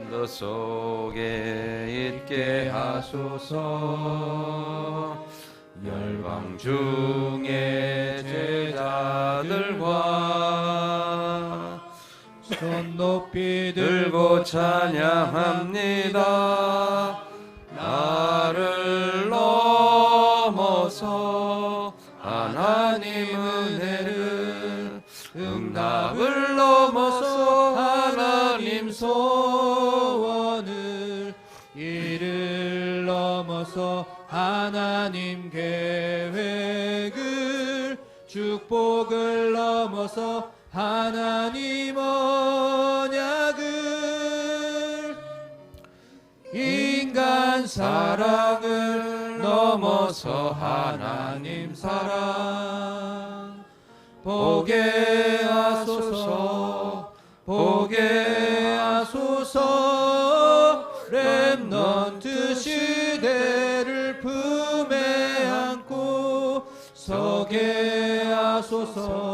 너 속에 있게 하소서. 열방 중에 제자들과 손 높이 들고 찬양합니다. 나를 넘어서 하나님 은혜를 응답을 넘어서 하나님 소원을 이를 넘어서 하나님 계획을 축복을 넘어서 하나님 언약을 사랑을 넘어서 하나님 사랑 보게 하소서 보게 하소서 렘넌트 시대를 품에 안고 서게 하소서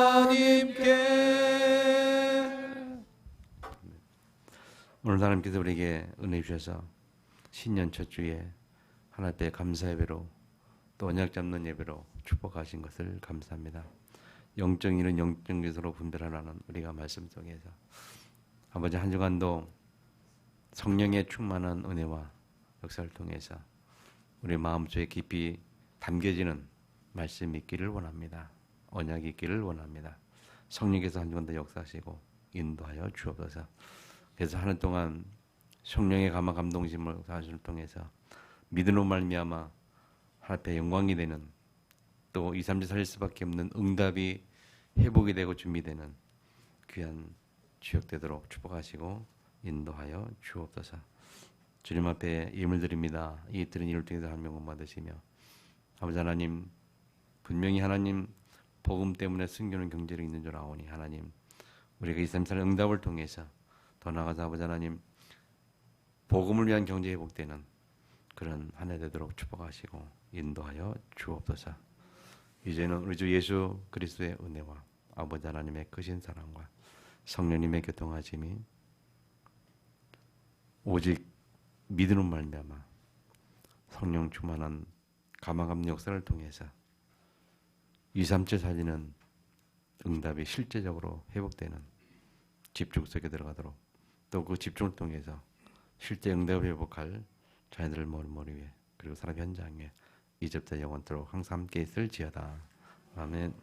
하나님께. 오늘 하나님께서 우리에게 은혜 주셔서 신년 첫 주에 하나님 앞에 감사 예배로 또 언약 잡는 예배로 축복하신 것을 감사합니다. 영적 일은 영적 것으로 분별하라는 우리가 말씀 속에서 아버지 한 주간도 성령의 충만한 은혜와 역사를 통해서 우리 마음속에 깊이 담겨지는 말씀이 있기를 원합니다. 언약이 있기를 원합니다. 성령께서 한 주간 더 역사하시고 인도하여 주옵소서. 그래서 하는 동안 성령의 감화 감동심을 사실을 통해서 믿음으로 말미암아 하나님 앞에 영광이 되는 또 2, 3주 살릴 수밖에 없는 응답이 회복이 되고 준비되는 귀한 주역되도록 축복하시고 인도하여 주옵소서. 주님 앞에 예물 드립니다. 이 들은 일을 통해서 한 명을 받으시며 아버지 하나님 분명히 하나님 복음 때문에 숨겨놓은 경제력이 있는 줄 아오니 하나님 우리가 2, 3살 응답을 통해서 더 나아가서 아버지 하나님 복음을 위한 경제 회복되는 그런 한 해 되도록 축복하시고 인도하여 주옵소서. 이제는 우리 주 예수 그리스도의 은혜와 아버지 하나님의 크신 사랑과 성령님의 교통하심이 오직 믿음으로 말미암아 성령 충만한 감화감 역사를 통해서 2, 3째 살리는 응답이 실제적으로 회복되는 집중 속에 들어가도록 또 그 집중을 통해서 실제 응답을 회복할 자녀들을 머리 위에 그리고 사람 현장에 이제부터 영원토록 항상 함께 있을지어다. 아멘.